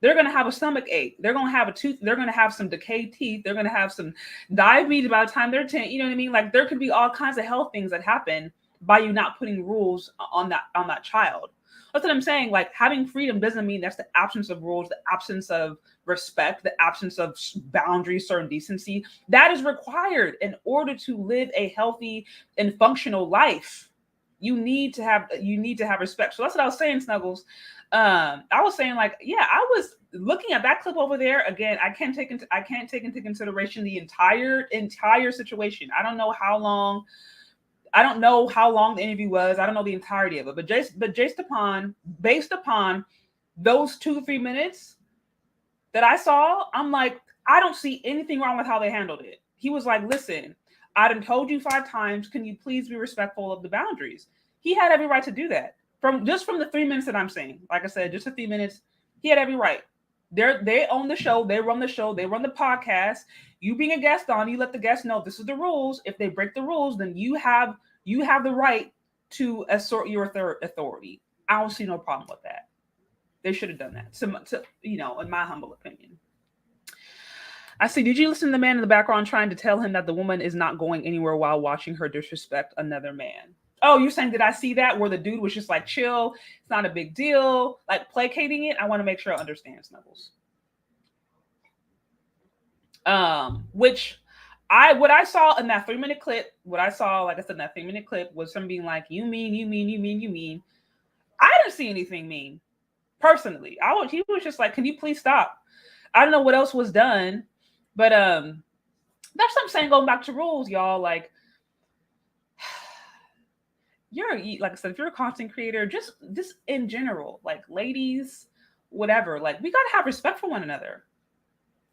they're going to have a stomach ache. They're going to have a tooth. They're going to have some decayed teeth. They're going to have some diabetes by the time they're 10. You know what I mean? Like, there could be all kinds of health things that happen by you not putting rules on that child. That's what I'm saying. Like, having freedom doesn't mean that's the absence of rules, the absence of respect, the absence of boundaries, certain decency. That is required in order to live a healthy and functional life. You need to have respect. So that's what I was saying, Snuggles. I was saying, like, yeah, I was looking at that clip over there. Again, I can't take into consideration the entire situation. I don't know how long the interview was. I don't know the entirety of it. But based upon those 2-3 minutes that I saw, I'm like, I don't see anything wrong with how they handled it. He was like, listen, I done told you 5 times. Can you please be respectful of the boundaries? He had every right to do that. From the 3 minutes that I'm saying, like I said, just a few minutes, he had every right. They own the show. They run the show. They run the podcast. You being a guest on, you let the guests know this is the rules. If they break the rules, then you have the right to assert your authority. I don't see no problem with that. They should have done that. So, in my humble opinion. I see. Did you listen to the man in the background trying to tell him that the woman is not going anywhere while watching her disrespect another man? Oh, you're saying, did I see that where the dude was just like, chill, it's not a big deal, like placating it? I want to make sure I understand, Snuggles. What I saw in that 3-minute clip, like I said, in that 3-minute clip was him being like, you mean. I didn't see anything mean, personally. He was just like, can you please stop? I don't know what else was done, but that's what I'm saying, going back to rules, y'all. Like, like I said, if you're a content creator, just in general, like, ladies, whatever, like, we gotta have respect for one another.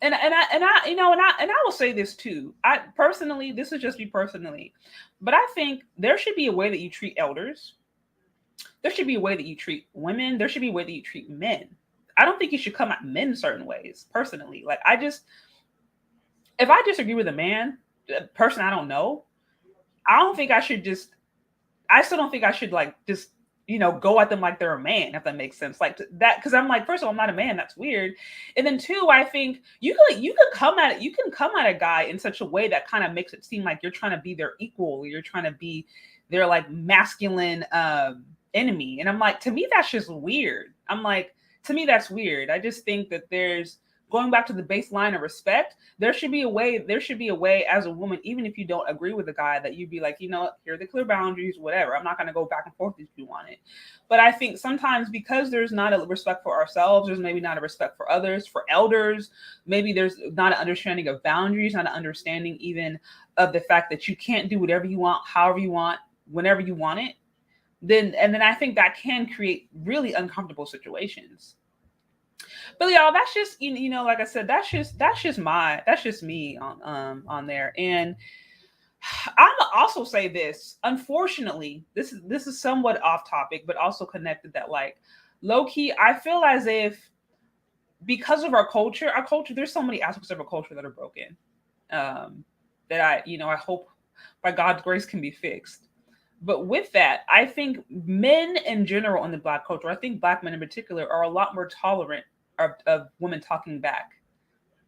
And I will say this too. I personally, this is just me personally, but I think there should be a way that you treat elders. There should be a way that you treat women. There should be a way that you treat men. I don't think you should come at men certain ways, personally. Like, if I disagree with a person I don't know, I still don't think I should like just, go at them like they're a man, if that makes sense. Like that, because I'm like, first of all, I'm not a man. That's weird. And then 2, I think you can come at a guy in such a way that kind of makes it seem like you're trying to be their equal, or you're trying to be their like masculine enemy. And I'm like, to me, that's just weird. I'm like, to me, that's weird. I just think that there's, going back to the baseline of respect, there should be a way as a woman, even if you don't agree with the guy, that you'd be like, you know what, here are the clear boundaries, whatever. I'm not going to go back and forth if you want it. But I think sometimes because there's not a respect for ourselves, there's maybe not a respect for others, for elders, maybe there's not an understanding of boundaries, not an understanding even of the fact that you can't do whatever you want, however you want, whenever you want it. Then I think that can create really uncomfortable situations. But y'all, that's just, you know, like I said, that's just me on there. And I'm gonna also say this, unfortunately, this is somewhat off topic, but also connected, that like low key, I feel as if because of our culture, there's so many aspects of our culture that are broken, that I hope by God's grace can be fixed. But with that, I think men in general in the Black culture, I think Black men in particular, are a lot more tolerant of women talking back,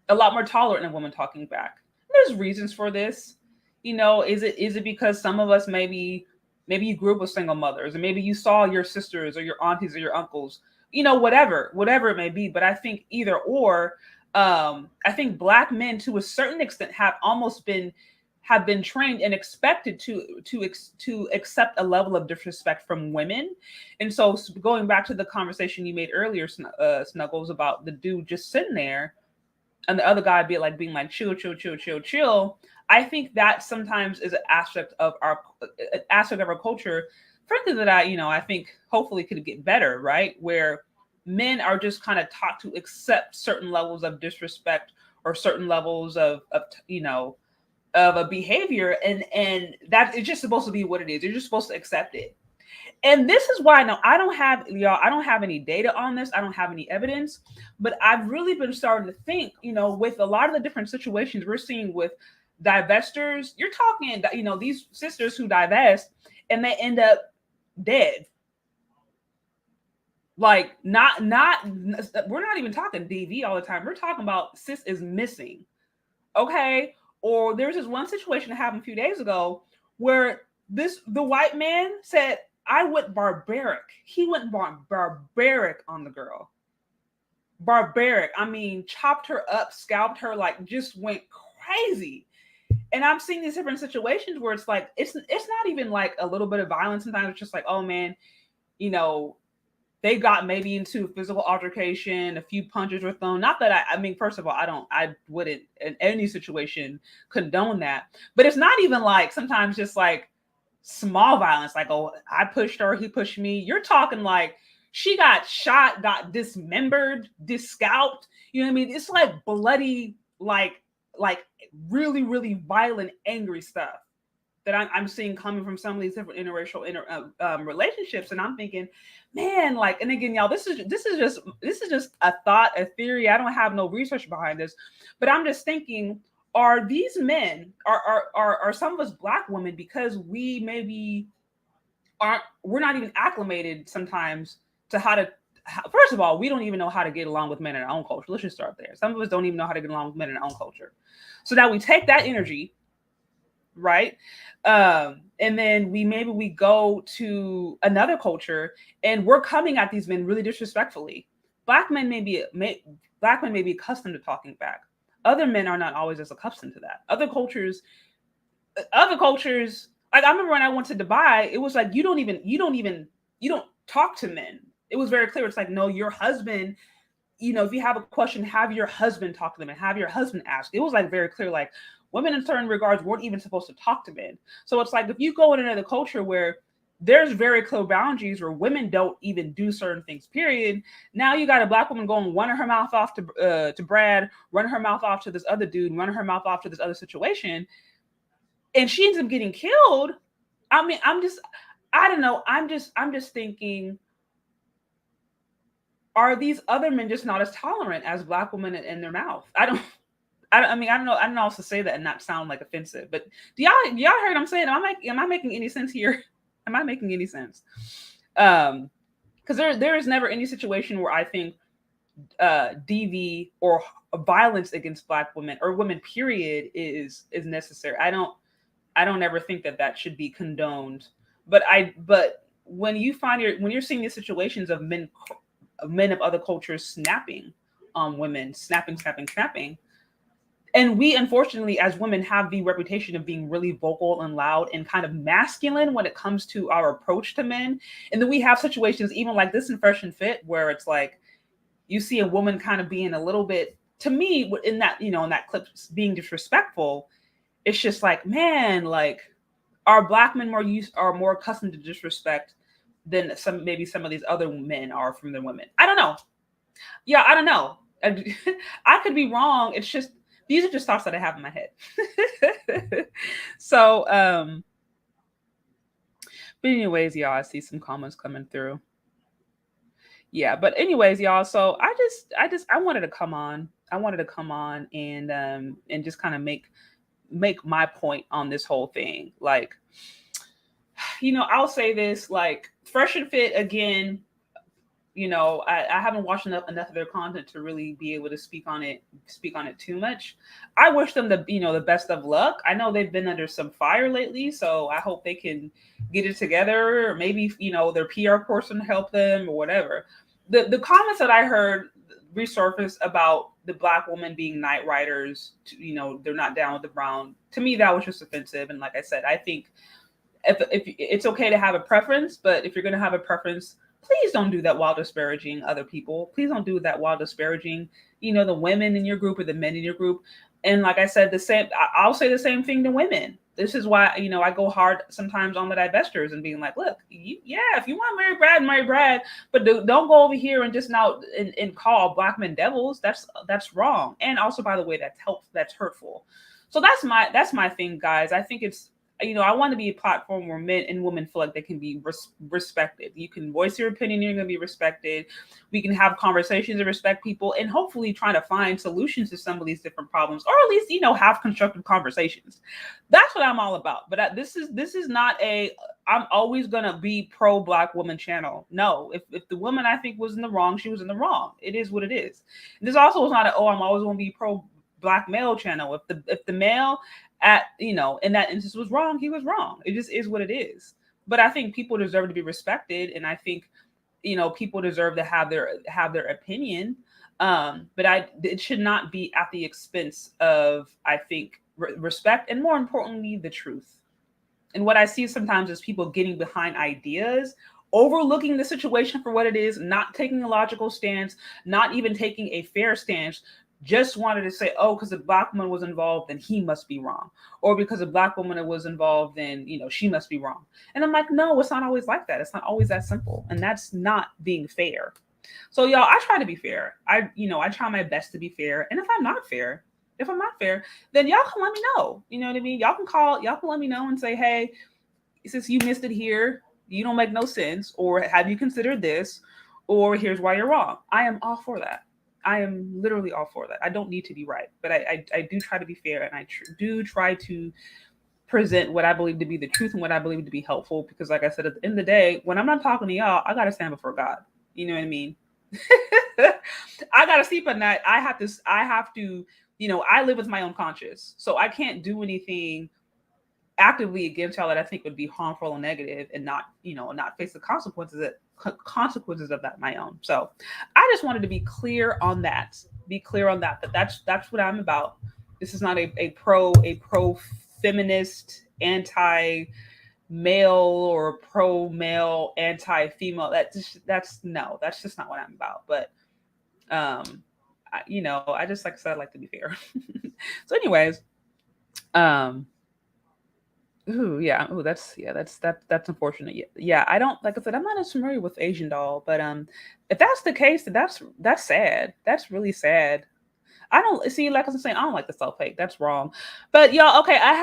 a lot more tolerant of women talking back. There's reasons for this. You know, is it because some of us maybe you grew up with single mothers, and maybe you saw your sisters or your aunties or your uncles, you know, whatever it may be. But I think either or, I think Black men to a certain extent have been trained and expected to accept a level of disrespect from women. And so going back to the conversation you made earlier, Snuggles, about the dude just sitting there and the other guy being like, chill. I think that sometimes is an aspect of our culture, frankly, that I think hopefully could get better, right? Where men are just kind of taught to accept certain levels of disrespect or certain levels of a behavior, and that it's just supposed to be what it is. You're just supposed to accept it. And this is why now I don't have any data on this. I don't have any evidence, but I've really been starting to think, with a lot of the different situations we're seeing with divestors, you're talking, these sisters who divest and they end up dead. Like we're not even talking DV all the time. We're talking about sis is missing. Okay. Or there's this one situation that happened a few days ago where the white man said, I went barbaric. He went barbaric on the girl. Barbaric. I mean, chopped her up, scalped her, like just went crazy. And I'm seeing these different situations where it's like, it's not even like a little bit of violence. Sometimes it's just like, oh man, they got maybe into a physical altercation, a few punches were thrown. Not that I mean, first of all, I wouldn't in any situation condone that. But it's not even like sometimes just like small violence, like, oh, I pushed her, he pushed me. You're talking like she got shot, got dismembered, discalped. You know what I mean? It's like bloody, like really, really violent, angry stuff that I'm seeing coming from some of these different interracial relationships. And I'm thinking, man, like, and again, y'all, this is just a thought, a theory. I don't have no research behind this, but I'm just thinking, are these men, are some of us Black women, because we maybe we're not even acclimated sometimes to first of all, we don't even know how to get along with men in our own culture. Let's just start there. Some of us don't even know how to get along with men in our own culture. So now we take that energy, right? And then we go to another culture and we're coming at these men really disrespectfully. Black men may be accustomed to talking back. Other men are not always as accustomed to that. Other cultures, like I remember when I went to Dubai, it was like, you don't talk to men. It was very clear. It's like, no, your husband, if you have a question, have your husband talk to them and have your husband ask. It was like very clear, like women in certain regards weren't even supposed to talk to men. So it's like, if you go in another culture where there's very clear boundaries where women don't even do certain things, period. Now you got a Black woman going, running her mouth off to Brad, running her mouth off to this other dude, running her mouth off to this other situation. And she ends up getting killed. I mean, I don't know. I'm just thinking, are these other men just not as tolerant as Black women in their mouth? I don't know how to say that and not sound like offensive, but do y'all heard what I'm saying? Am I making any sense here? Am I making any sense? Because there is never any situation where I think DV or violence against Black women or women, period, is necessary. I don't ever think that should be condoned. But when you're seeing these situations of men men of other cultures snapping on women, snapping. And we, unfortunately, as women, have the reputation of being really vocal and loud and kind of masculine when it comes to our approach to men. And then we have situations even like this in Fresh and Fit, where it's like you see a woman kind of being a little bit, to me, in that, you know, in that clip, being disrespectful. It's just like, man, like, are Black men are more accustomed to disrespect than maybe some of these other men are from their women? I don't know. Yeah, I don't know. I could be wrong. It's just, these are just thoughts that I have in my head. So, but anyways, y'all, I see some comments coming through. Yeah, but anyways, y'all, so I wanted to come on. I wanted to come on and just kind of make my point on this whole thing. Like, you know, I'll say this, like, Fresh and Fit, again, you know, I haven't watched enough of their content to really be able to speak on it too much. I wish them the best of luck. I know they've been under some fire lately, so I hope they can get it together, or maybe, you know, their PR person help them or whatever. The comments that I heard resurface about the Black woman being night riders, you know, they're not down with the brown. To me, that was just offensive. And like I said, I think if it's okay to have a preference, but if you're going to have a preference, please don't do that while disparaging other people. Please don't do that while disparaging, you know, the women in your group or the men in your group. And like I said, I'll say the same thing to women. This is why, you know, I go hard sometimes on the divestors and being like, look, if you want to marry Brad, but don't go over here and just now and call Black men devils. That's wrong. And also, by the way, that's hurtful. So that's my thing, guys. I think it's, you know, I want to be a platform where men and women feel like they can be respected. You can voice your opinion, you're going to be respected. We can have conversations and respect people, and hopefully trying to find solutions to some of these different problems, or at least, you know, have constructive conversations. That's what I'm all about. But this is not I'm always going to be pro Black woman channel. No, if the woman I think was in the wrong, she was in the wrong. It is what it is. And this also is not I'm always going to be pro Black male channel. If the male in that instance was wrong, he was wrong. It just is what it is. But I think people deserve to be respected, and I think, you know, people deserve to have their opinion. But it should not be at the expense of, I think, respect, and more importantly, the truth. And what I see sometimes is people getting behind ideas, overlooking the situation for what it is, not taking a logical stance, not even taking a fair stance. Just wanted to say, oh, because a Black woman was involved, then he must be wrong. Or because a Black woman was involved, then, you know, she must be wrong. And I'm like, no, it's not always like that. It's not always that simple. And that's not being fair. So, y'all, I try to be fair. I try my best to be fair. And if I'm not fair, then y'all can let me know. You know what I mean? Y'all can let me know and say, hey, since you missed it here, you don't make no sense. Or have you considered this? Or here's why you're wrong. I am all for that. I am literally all for that. I don't need to be right, but I do try to be fair, and I do try to present what I believe to be the truth and what I believe to be helpful. Because, like I said, at the end of the day, when I'm not talking to y'all, I got to stand before God. You know what I mean? I got to sleep at night. I have to, you know, I live with my own conscience, so I can't do anything actively against y'all that I think would be harmful and negative, and not face the consequences of that my own. So I just wanted to be clear on that. That's what I'm about. This is not a pro feminist, anti-male, or pro male, anti-female. That's just not what I'm about. But I just, like I said, I like to be fair. So anyways, that's unfortunate. Yeah, I don't, like I said, I'm not as familiar with AsianDaBratt, but if that's the case, that's sad. That's really sad. I don't see, like I was saying, I don't like the self-hate. That's wrong. But y'all, okay, I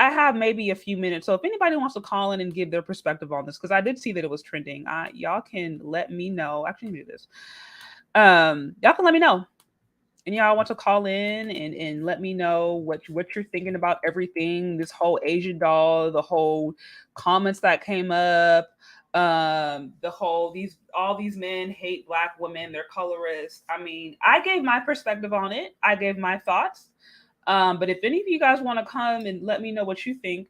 have maybe a few minutes. So if anybody wants to call in and give their perspective on this, because I did see that it was trending, y'all can let me know. Actually, let me do this. Y'all can let me know. And y'all want to call in and let me know what you're thinking about everything, this whole AsianDaBratt, the whole comments that came up, all these men hate Black women, they're colorist. I mean, I gave my perspective on it. I gave my thoughts. But if any of you guys want to come and let me know what you think,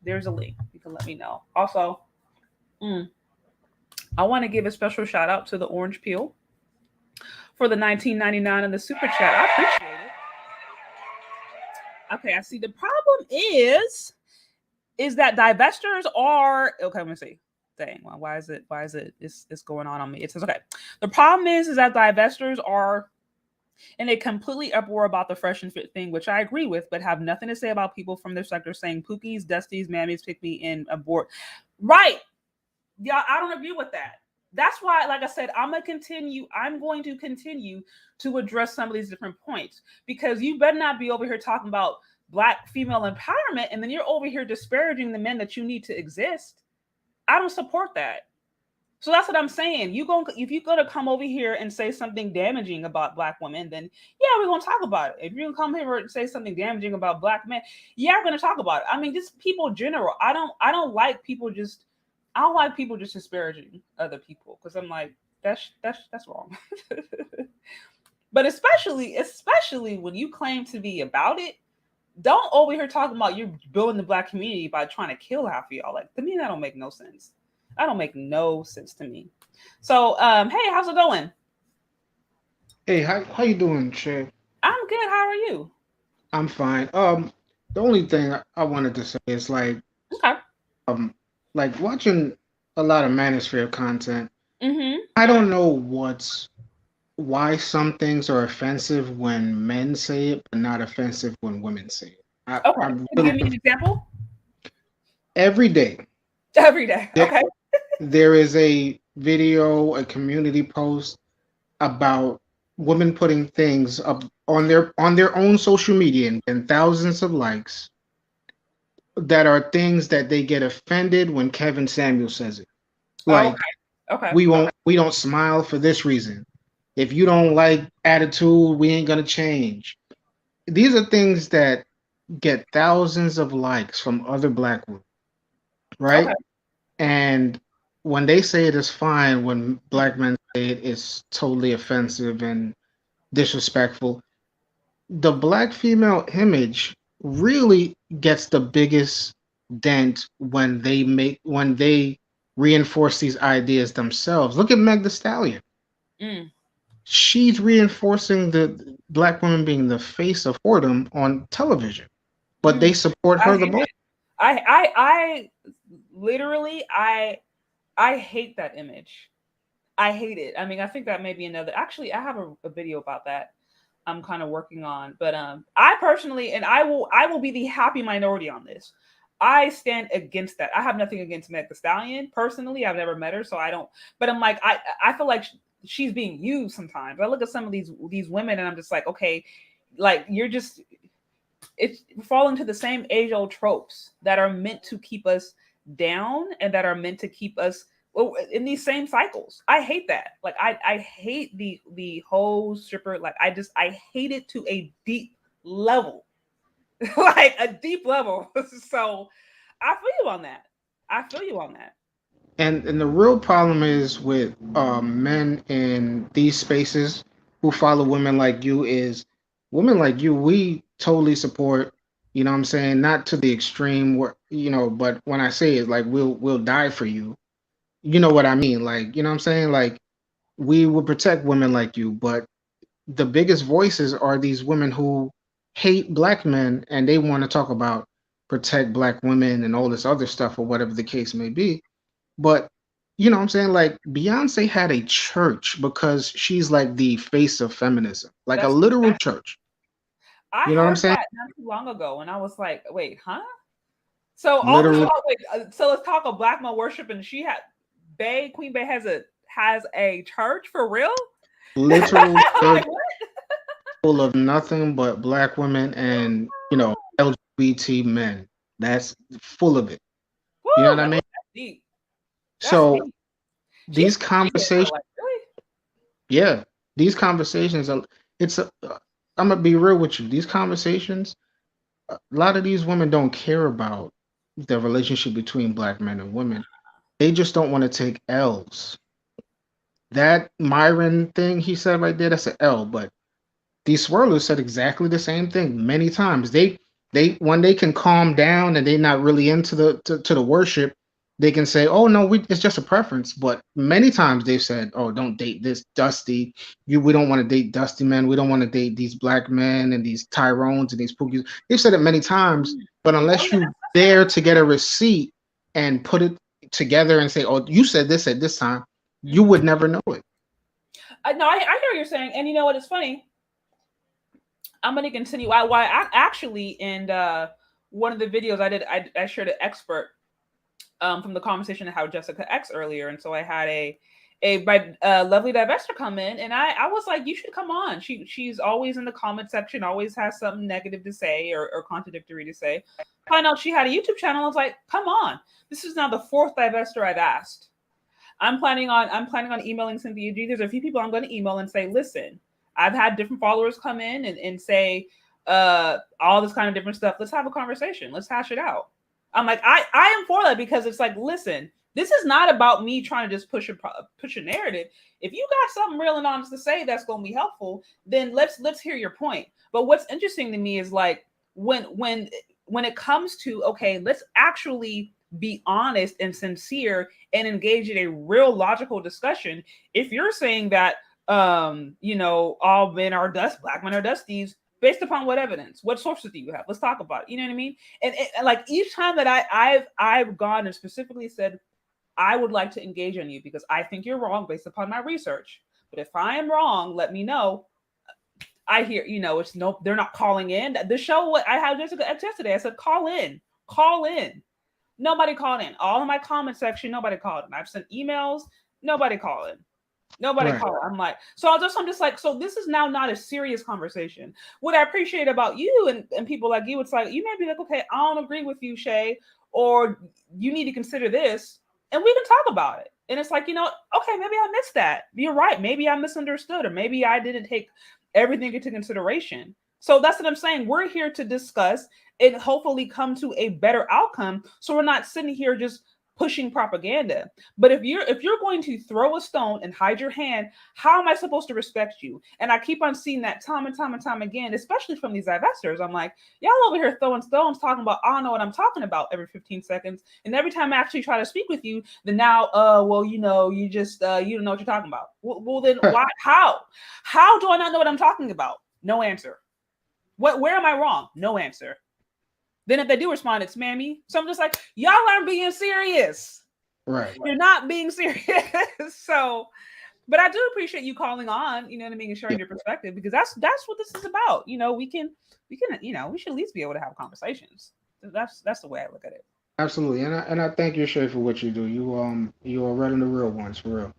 there's a link. You can let me know. Also, I want to give a special shout out to the Orange Peel for the $19.99 in the super chat. I appreciate it. Okay, I see. The problem is that divestors are okay. Let me see. Dang, well, why is it? It's going on me? It says okay. The problem is that divestors are in a completely uproar about the fresh and fit thing, which I agree with, but have nothing to say about people from their sector saying pookies, dusties, mammies, pick me, and abort. Right? Yeah, I don't agree with that. That's why, like I said, I'm going to continue to address some of these different points, because you better not be over here talking about Black female empowerment and then you're over here disparaging the men that you need to exist. I don't support that. So that's what I'm saying. If you're gonna come over here and say something damaging about Black women, then yeah, we're gonna talk about it. If you're gonna come here and say something damaging about Black men, yeah, we're gonna talk about it. I mean, just people in general. I don't like people just disparaging other people, because I'm like, that's wrong. But especially when you claim to be about it, don't over here talking about you're building the Black community by trying to kill half of y'all. Like, to me, that don't make no sense. That don't make no sense to me. So, hey, how's it going? Hey, how you doing, Chez? I'm good. How are you? I'm fine. The only thing I wanted to say is like watching a lot of manosphere content. Mm-hmm. I don't know why some things are offensive when men say it, but not offensive when women say it. Can you give me an example? Every day. Every day. Okay. There is a video, a community post about women putting things up on their own social media and thousands of likes that are things that they get offended when Kevin Samuel says it. Like, okay. We don't smile for this reason. If you don't like attitude, we ain't gonna change. These are things that get thousands of likes from other Black women, right? Okay. And when they say it is fine, when Black men say it is totally offensive and disrespectful, the Black female image really gets the biggest dent when they reinforce these ideas themselves. Look at Meg Thee Stallion. She's reinforcing the Black woman being the face of whoredom on television, but they support her the most. I literally hate that image. I hate it. I mean, I think that may be another. Actually, I have a video about that I'm kind of working on. But I personally, and I will be the happy minority on this. I stand against that. I have nothing against Meg Thee Stallion personally. I've never met her, so I don't. But I'm like, I feel like she's being used sometimes. I look at some of these women, and I'm just like, okay, like it's falling to the same age-old tropes that are meant to keep us down and that are meant to keep us in these same cycles. I hate that. Like I hate the whole stripper. Like I hate it to a deep level, like a deep level. So I feel you on that. And the real problem is with men in these spaces who follow women like you is women like you, we totally support, you know what I'm saying? Not to the extreme where, but when I say it, like we'll die for you. You know what I mean? Like, you know what I'm saying? Like, we will protect women like you, but the biggest voices are these women who hate Black men and they want to talk about protect Black women and all this other stuff or whatever the case may be. But you know what I'm saying? Like, Beyonce had a church because she's like the face of feminism, like a literal church. You know what I'm saying? That not too long ago, and I was like, wait, huh? So so let's talk of Black men worship, and she had Queen Bey has a church for real? Literal church full of nothing but Black women and LGBT men. That's full of it. Woo, you know what I mean? That's deep. These conversations, yeah, these conversations are. I'm gonna be real with you. These conversations, a lot of these women don't care about the relationship between Black men and women. They just don't want to take L's. That Myron thing he said right there, that's an L. But these swirlers said exactly the same thing many times. They when they can calm down and they're not really into the worship, they can say, "Oh no, it's just a preference." But many times they've said, "Oh, don't date this Dusty. We don't want to date Dusty men. We don't want to date these black men and these Tyrones and these Pookies." They've said it many times, but unless you dare to get a receipt and put it together and say, "Oh, you said this at this time," you would never know it. No, I hear what you're saying, and you know what? It's funny. I'm going to continue. Why I actually in one of the videos I did, I shared an expert from the conversation I had with Jessica X earlier, and so I had a lovely divestor come in, and I was like, you should come on. She's always in the comment section, always has something negative to say or contradictory to say. Find out she had a YouTube channel. I was like, come on. This is now the 4th divestor I've asked. I'm planning on emailing Cynthia G. There's a few people I'm going to email and say, listen, I've had different followers come in and say all this kind of different stuff. Let's have a conversation. Let's hash it out. I'm like, I am for that, because it's like, listen, this is not about me trying to just push a narrative. If you got something real and honest to say that's going to be helpful, then let's hear your point. But what's interesting to me is like when it comes to, okay, let's actually be honest and sincere and engage in a real logical discussion. If you're saying that all men are black men are dusties, based upon what evidence? What sources do you have? Let's talk about it. You know what I mean? And like each time that I've gone and specifically said, I would like to engage on you because I think you're wrong based upon my research. But if I am wrong, let me know. I hear, it's no, they're not calling in. The show, what I had Jessica X yesterday, I said, call in. Nobody called in. All in my comment section, nobody called in. I've sent emails, nobody called in. Nobody called. I'm like, I'm just like, so this is now not a serious conversation. What I appreciate about you and people like you, it's like, you may be like, okay, I don't agree with you, Shay, or you need to consider this, and we can talk about it. And it's like, okay, maybe I missed that. You're right. Maybe I misunderstood, or maybe I didn't take everything into consideration. So that's what I'm saying. We're here to discuss and hopefully come to a better outcome. So we're not sitting here just pushing propaganda. But if you're going to throw a stone and hide your hand, how am I supposed to respect you? And I keep on seeing that time and time again, especially from these divestors. I'm like, y'all over here throwing stones, talking about, I don't know what I'm talking about every 15 seconds. And every time I actually try to speak with you, then now, you just, you don't know what you're talking about. Well, then why, how do I not know what I'm talking about? No answer. Where am I wrong? No answer. Then if they do respond, it's mammy. So I'm just like, y'all aren't being serious. Right. You're not being serious. So, but I do appreciate you calling on, you know what I mean, and sharing your perspective, because that's what this is about. We should at least be able to have conversations. That's the way I look at it. Absolutely. And I thank you, Shay, for what you do. You are right in the real ones, for real.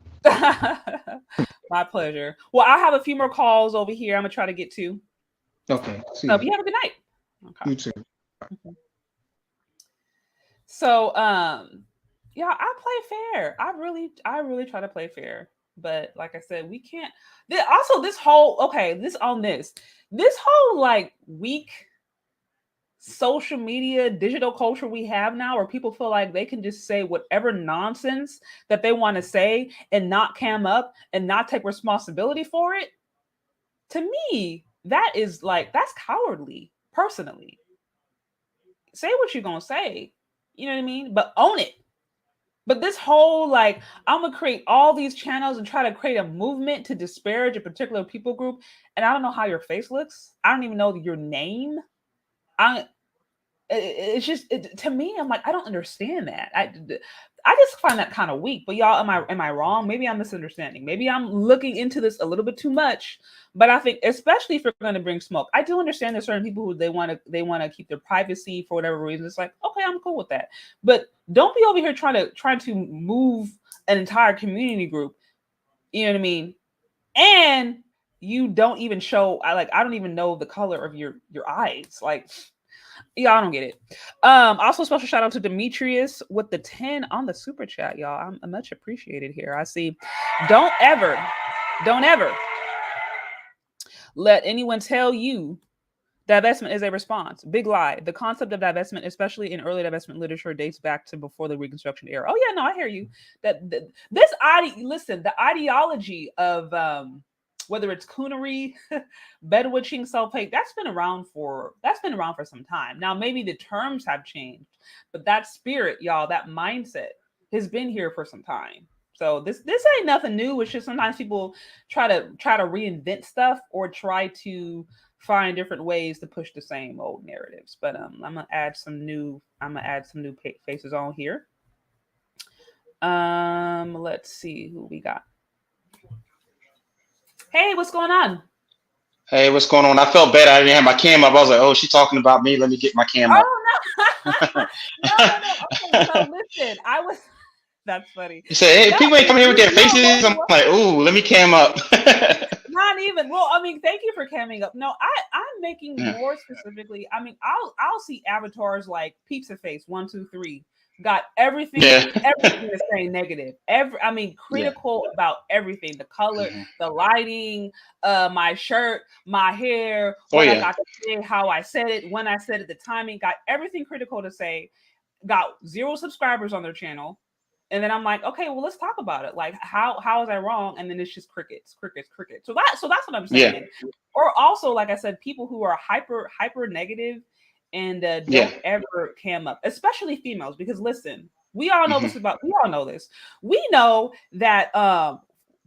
My pleasure. Well, I have a few more calls over here I'm gonna try to get to. Okay. You have a good night. Okay. You too. So, I play fair. I really try to play fair. But like I said, we can't. This whole like weak social media, digital culture we have now, where people feel like they can just say whatever nonsense that they want to say and not cam up and not take responsibility for it. To me, that's cowardly, personally. Say what you're gonna say, you know what I mean? But own it. But this whole like, I'm gonna create all these channels and try to create a movement to disparage a particular people group, and I don't know how your face looks. I don't even know your name. It's just to me, I'm like, I don't understand that. I just find that kind of weak. But y'all, am I wrong? Maybe I'm misunderstanding. Maybe I'm looking into this a little bit too much. But I think, especially if you're going to bring smoke, I do understand there's certain people who they want to keep their privacy for whatever reason. It's like, okay, I'm cool with that. But don't be over here trying to move an entire community group. You know what I mean? And you don't even show. I don't even know the color of your eyes. Like, y'all don't get it. Also, special shout out to Demetrius with the 10 on the super chat, y'all. I'm much appreciated here. I see. Don't ever let anyone tell you divestment is a response. Big lie. The concept of divestment, especially in early divestment literature, dates back to before the Reconstruction era. Oh yeah, no, I hear you. The ideology of whether it's coonery, bedwitching, self-hate, that's been around for some time. Now, maybe the terms have changed, but that spirit, y'all, that mindset has been here for some time. So this ain't nothing new. It's just sometimes people try to reinvent stuff or try to find different ways to push the same old narratives. But I'm gonna add some new faces on here. Let's see who we got. Hey, what's going on? Hey, what's going on? I felt bad I didn't have my cam up. I was like, oh, she's talking about me. Let me get my cam up. Oh no. Okay, so listen, that's funny. You say, hey, people ain't coming here with their faces. I'm like, ooh, let me cam up. Not even. Well, I mean, thank you for camming up. No, I'm making more specifically. I mean, I'll see avatars like Pizza Face 1, 2, 3. Got everything, everything is saying negative. Critical about everything. The color, the lighting, my shirt, my hair, what I got to say, how I said it, when I said it, the timing, got everything critical to say. Got 0 subscribers on their channel. And then I'm like, okay, well, let's talk about it. Like, how is I wrong? And then it's just crickets. So that's what I'm saying. Yeah. Or also, like I said, people who are hyper negative and don't ever cam up, especially females. Because listen, we all know we all know this. We know that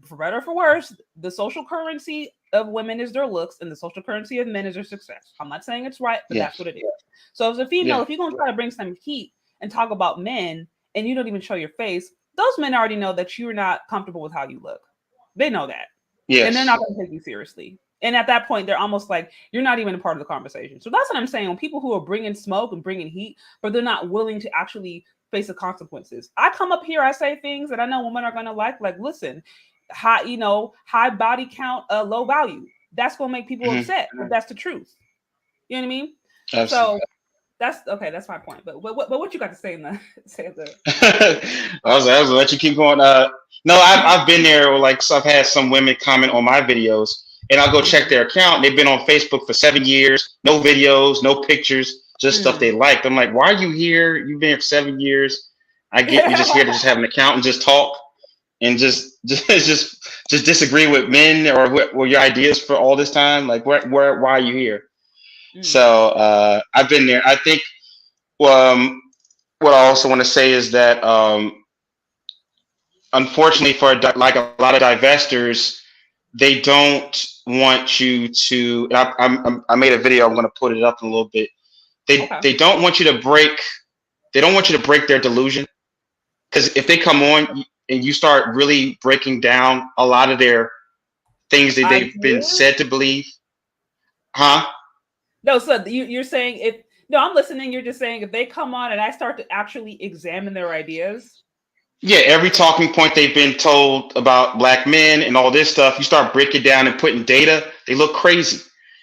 for better or for worse, the social currency of women is their looks, and the social currency of men is their success. I'm not saying it's right, but that's what it is. So as a female, if you're gonna try to bring some heat and talk about men, and you don't even show your face, those men already know that you're not comfortable with how you look. They know that. Yes. And they're not going to take you seriously. And at that point, they're almost like, you're not even a part of the conversation. So that's what I'm saying. When people who are bringing smoke and bringing heat, but they're not willing to actually face the consequences. I come up here, I say things that I know women are going to like, listen, high body count, low value. That's going to make people upset. But that's the truth. You know what I mean? Absolutely. So that's okay. That's my point. But what you got to say in the I was gonna let you keep going. No, I've been there. So I've had some women comment on my videos, and I'll go check their account. They've been on Facebook for 7 years, no videos, no pictures, just stuff they liked. I'm like, why are you here? You've been here for 7 years. I get you just here to just have an account and just talk and just disagree with men or what were your ideas for all this time? Like, why are you here? So I've been there. I think what I also want to say is that unfortunately for like a lot of divestors, they don't want you to. I made a video. I'm going to put it up in a little bit. They don't want you to break. They don't want you to break their delusion, because if they come on and you start really breaking down a lot of their things that they've been said to believe, No, so you're saying I'm listening. You're just saying if they come on and I start to actually examine their ideas. Yeah, every talking point they've been told about black men and all this stuff, you start breaking down and putting data, they look crazy.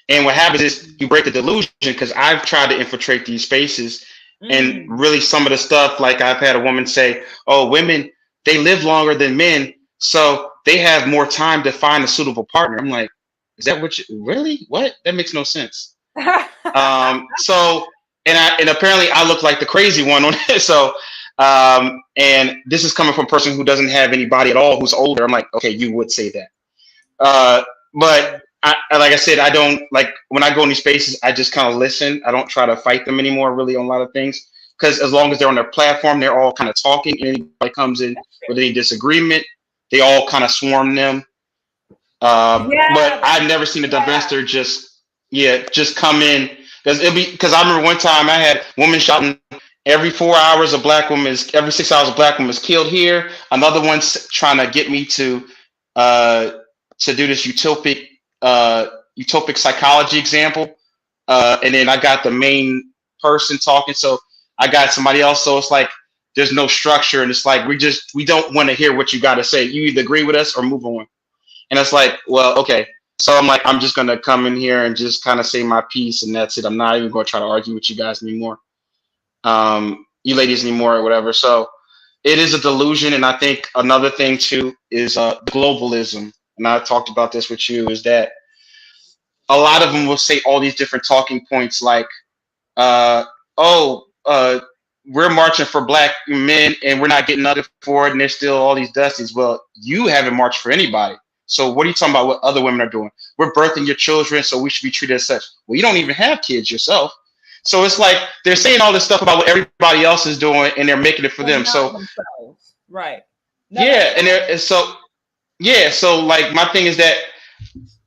And what happens is you break the delusion, because I've tried to infiltrate these spaces and really some of the stuff, like I've had a woman say, oh, women, they live longer than men, so they have more time to find a suitable partner. I'm like, is that really? What? That makes no sense. So and apparently I look like the crazy one on it. So and this is coming from a person who doesn't have any body at all, who's older. I'm like, okay, you would say that. But like I said, I don't like when I go in these spaces, I just kind of listen. I don't try to fight them anymore really on a lot of things, because as long as they're on their platform, they're all kind of talking, and anybody comes in with any disagreement, they all kind of swarm them. But I've never seen a divestor just come in, because I remember one time I had women shouting, every 4 hours every 6 hours a black woman is killed here. Another one's trying to get me to do this utopic psychology example, and then I got the main person talking, so I got somebody else. So it's like there's no structure, and it's like we don't want to hear what you got to say. You either agree with us or move on. And it's like, well, okay. So I'm like, I'm just going to come in here and just kind of say my piece, and that's it. I'm not even going to try to argue with you guys anymore, you ladies anymore, or whatever. So it is a delusion. And I think another thing too is globalism. And I talked about this with you, is that a lot of them will say all these different talking points like, we're marching for black men and we're not getting nothing for it, and there's still all these dusties. Well, you haven't marched for anybody. So what are you talking about what other women are doing? We're birthing your children, so we should be treated as such. Well, you don't even have kids yourself. So it's like they're saying all this stuff about what everybody else is doing, and they're making it for them. So Right. No, Yeah, and so like my thing is that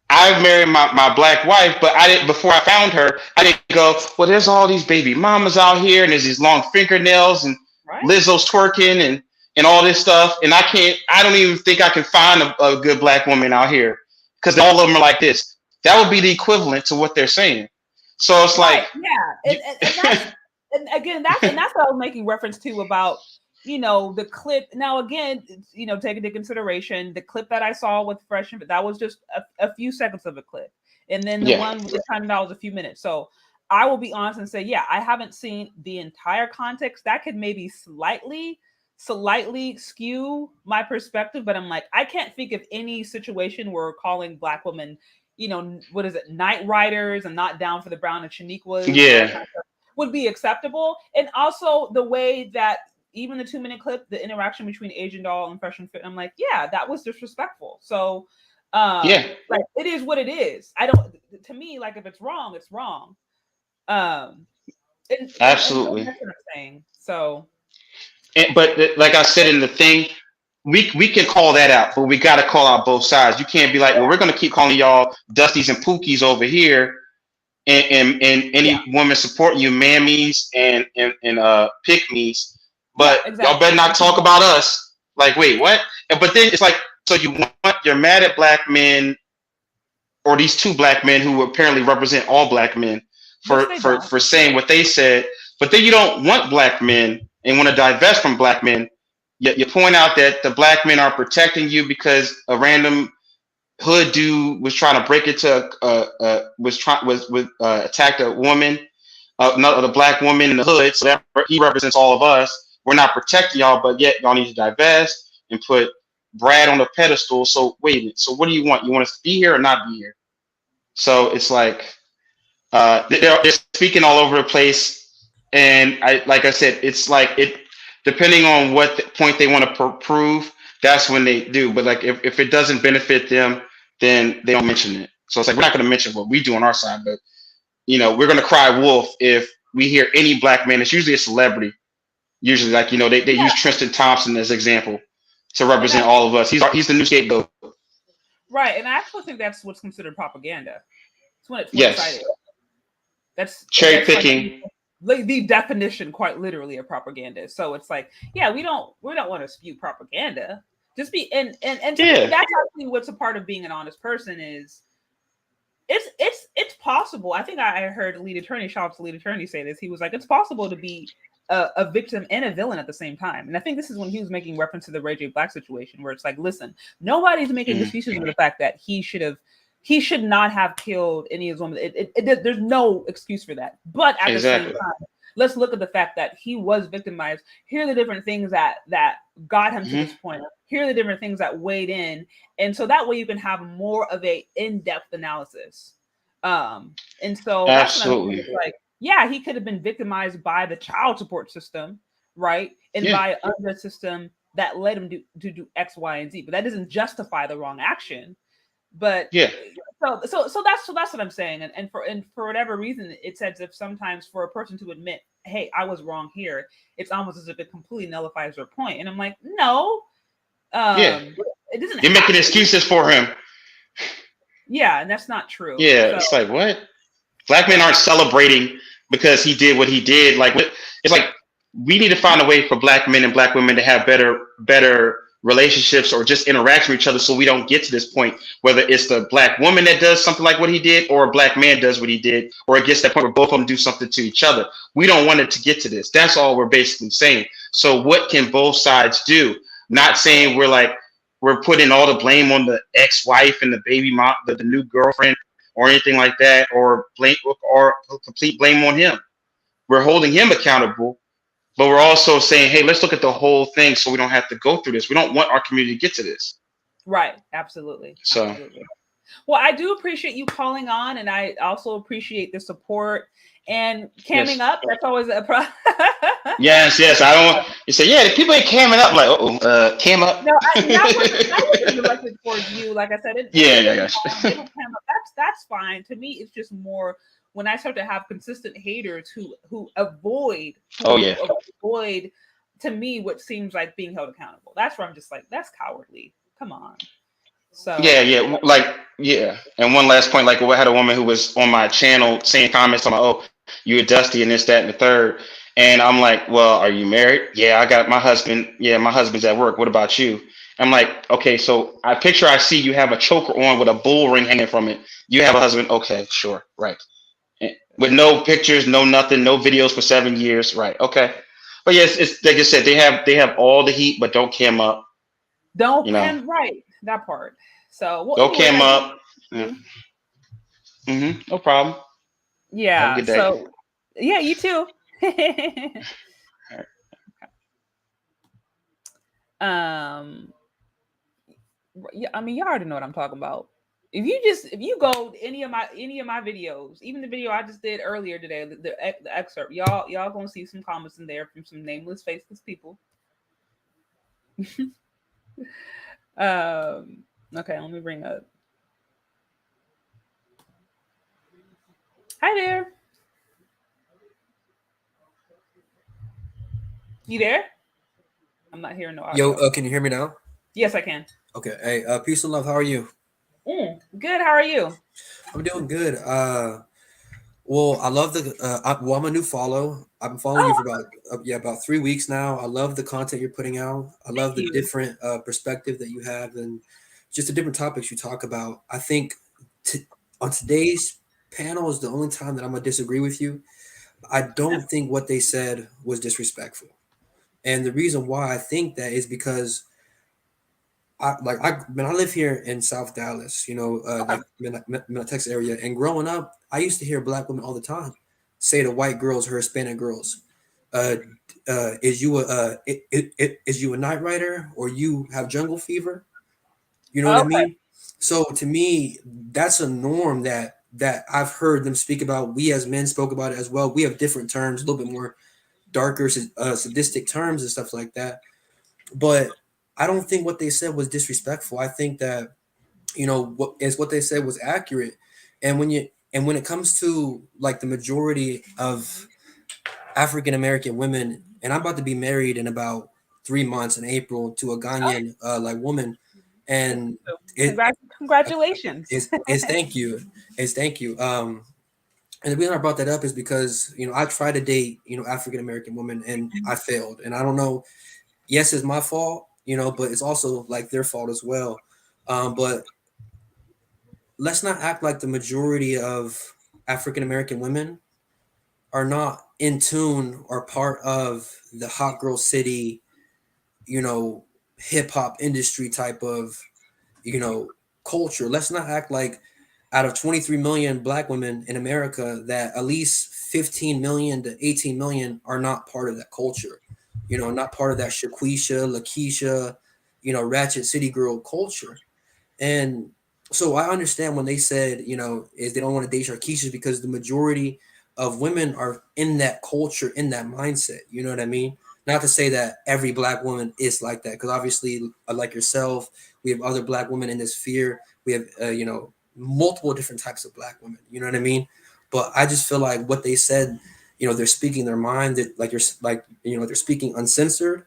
I married my black wife, but I didn't before I found her, I didn't go, well, there's all these baby mamas out here and there's these long fingernails and right. Lizzo's twerking and all this stuff. And I don't even think I can find a good black woman out here because all of them are like this. That would be the equivalent to what they're saying. So it's Right. like, yeah. And again, that's what I was making reference to about, the clip. Now, again, take into consideration the clip that I saw with Freshman, but that was just a few seconds of a clip. And then the one with the $10 was a few minutes. So I will be honest and say, yeah, I haven't seen the entire context. That could maybe slightly skew my perspective, but I'm like, I can't think of any situation where calling black women, what is it, night riders and not down for the brown and Shaniquas would be acceptable. And also the way that even the 2-minute clip, the interaction between Asian Doll and Freshman Fit, I'm like, yeah, that was disrespectful. So like it is what it is. To me, like if it's wrong, it's wrong. absolutely. And that's what I'm saying. So But like I said in the thing, we can call that out, but we got to call out both sides. You can't be like, well, we're going to keep calling y'all Dusties and Pookies over here, and any woman supporting you, mammies and pick-me's, but y'all better not talk about us. Like, wait, what? But then it's like, so you're mad at black men, or these two black men who apparently represent all black men for saying what they said, but then you don't want black men and want to divest from black men. Yet you point out that the black men are protecting you because a random hood dude was trying to break into attacked a woman, the black woman in the hood. So that he represents all of us. We're not protecting y'all, but yet y'all need to divest and put Brad on the pedestal. So wait a minute. So what do you want? You want us to be here or not be here? So it's like they're speaking all over the place, and like I said, it's like it depending on what point they want to prove. That's when they do. But like if it doesn't benefit them, then they don't mention it. So it's like we're not going to mention what we do on our side, but we're going to cry wolf if we hear any black man. It's usually a celebrity. Usually, like they use Tristan Thompson as example to represent all of us. He's the new scapegoat. Right, and I actually think that's what's considered propaganda. It's when it's one-sided. That's cherry picking. Like the definition, quite literally, of propaganda. So it's like, yeah, we don't want to spew propaganda. Just be and to me, that's actually what's a part of being an honest person is. It's possible. I think I heard lead attorney, shout out to lead attorney, say this. He was like, it's possible to be a victim and a villain at the same time. And I think this is when he was making reference to the Ray J Black situation, where it's like, listen, nobody's making excuses for the fact that he should not have killed any of his women. There's no excuse for that. But at the same time, let's look at the fact that he was victimized. Here are the different things that got him to this point. Here are the different things that weighed in. And so that way you can have more of a in-depth analysis. And so absolutely, that's like, yeah, he could have been victimized by the child support system, right? And by another system that led him to do X, Y, and Z. But that doesn't justify the wrong action. But so that's what I'm saying. And for whatever reason, it's as if sometimes for a person to admit, hey, I was wrong here, it's almost as if it completely nullifies their point. And I'm like, no. It doesn't. You're making excuses for him. Yeah, and that's not true. Yeah, so, it's like, what? Black men aren't celebrating because he did what he did. Like, it's like we need to find a way for black men and black women to have better relationships or just interaction with each other, so we don't get to this point, whether it's the black woman that does something like what he did or a black man does what he did, or it gets to that point where both of them do something to each other. We don't want it to get to this. That's all we're basically saying. So what can both sides do? Not saying we're putting all the blame on the ex-wife and the baby mom, the new girlfriend, or anything like that, or complete blame on him. We're holding him accountable, but we're also saying, hey, let's look at the whole thing so we don't have to go through this. We don't want our community to get to this. Right. Absolutely. So, absolutely. Well, I do appreciate you calling on, and I also appreciate the support and camming up. That's always a problem. Yes. I don't want you say, the people ain't camming up. Like, cam up. No, I wasn't directed towards you. Like I said, that's fine. To me, it's just more when I start to have consistent haters who avoid to me what seems like being held accountable. That's where I'm just like, that's cowardly. Come on. So Yeah. Like, yeah. And one last point, like, I had a woman who was on my channel saying comments on, oh, you were dusty and this, that, and the third. And I'm like, well, are you married? Yeah, I got my husband. Yeah, my husband's at work. What about you? I'm like, okay, so I see you have a choker on with a bull ring hanging from it. You have a husband? Okay, sure, right. With no pictures, no nothing, no videos for 7 years, right? Okay, but yes, it's like I said, they have all the heat, but don't cam up. don't You know, and right that part. So well, don't anyway, cam up. Yeah. No problem. Have a yeah. good day. So yeah, you too. Yeah, I mean, you already know what I'm talking about. If you go to any of my videos, even the video I just did earlier today, the excerpt, y'all gonna see some comments in there from some nameless, faceless people. Okay, let me bring up. Hi there. You there? I'm not hearing no audio. Yo, can you hear me now? Yes, I can. Okay. Hey, peace and love. How are you? Good. How are you? I'm doing good. Well, I love I'm a new follow. I've been following you for about 3 weeks now. I love the content you're putting out. I love the different perspective that you have and just the different topics you talk about. I think on today's panel is the only time that I'm gonna disagree with you. I don't think what they said was disrespectful, and the reason why I think that is because I live here in South Dallas, like Texas area, and growing up, I used to hear black women all the time say to white girls or Hispanic girls, "Is you a night rider or you have jungle fever?" You know what I mean? So to me, that's a norm that I've heard them speak about. We as men spoke about it as well. We have different terms, a little bit more darker, sadistic terms and stuff like that, but I don't think what they said was disrespectful. I think that what they said was accurate. And when it comes to like the majority of African American women, and I'm about to be married in about 3 months in April to a Ghanaian like woman, and congratulations. Thank you. And the reason I brought that up is because I tried to date African American women and I failed, and I don't know. Yes, it's my fault, but it's also like their fault as well. But let's not act like the majority of African American women are not in tune or part of the hot girl city, hip hop industry type of, culture. Let's not act like out of 23 million black women in America that at least 15 million to 18 million are not part of that culture. Not part of that Shaquisha, Lakeisha, Ratchet City Girl culture. And so I understand when they said, is they don't want to date Sharkeisha because the majority of women are in that culture, in that mindset. You know what I mean? Not to say that every black woman is like that, because obviously, like yourself, we have other black women in this sphere. We have, multiple different types of black women. You know what I mean? But I just feel like what they said, they're speaking their mind. That they're speaking uncensored,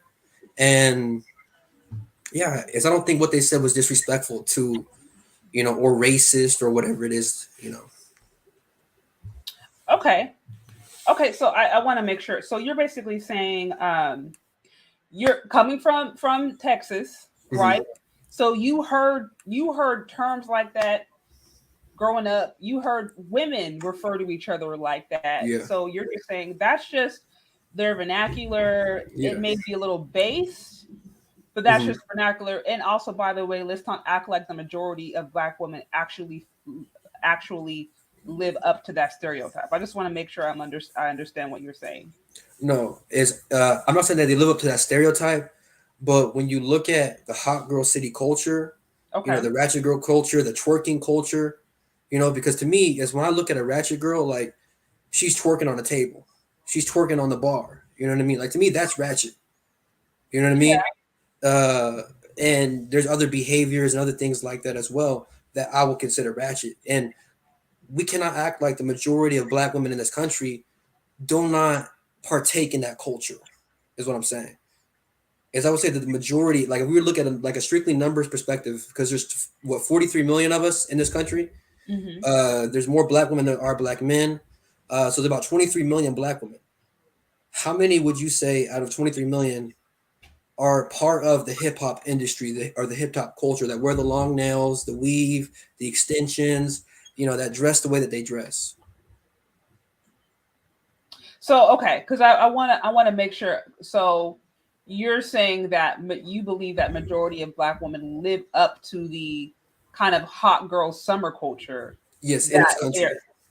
and yeah, I don't think what they said was disrespectful to, or racist or whatever it is. Okay. So I want to make sure. So you're basically saying you're coming from Texas, right? So you heard terms like that growing up. You heard women refer to each other like that. Yeah. So you're just saying that's just their vernacular. Yeah. It may be a little base, but that's just vernacular. And also, by the way, let's not act like the majority of black women actually live up to that stereotype. I just want to make sure I understand what you're saying. No, I'm not saying that they live up to that stereotype, but when you look at the hot girl city culture, the ratchet girl culture, the twerking culture, because to me, is when I look at a ratchet girl, like she's twerking on the table, she's twerking on the bar. You know what I mean? Like to me, that's ratchet. You know what I mean? Yeah. And there's other behaviors and other things like that as well that I would consider ratchet. And we cannot act like the majority of black women in this country do not partake in that culture, is what I'm saying. is I would say that the majority, like if we look at like a strictly numbers perspective, because there's what 43 million of us in this country. There's more black women than are black men. So there's about 23 million black women. How many would you say out of 23 million are part of the hip hop industry or the hip hop culture, that wear the long nails, the weave, the extensions, that dress the way that they dress? So, okay, because I want to make sure. So you're saying that you believe that majority of black women live up to the kind of hot girl summer culture. Yes, in this country.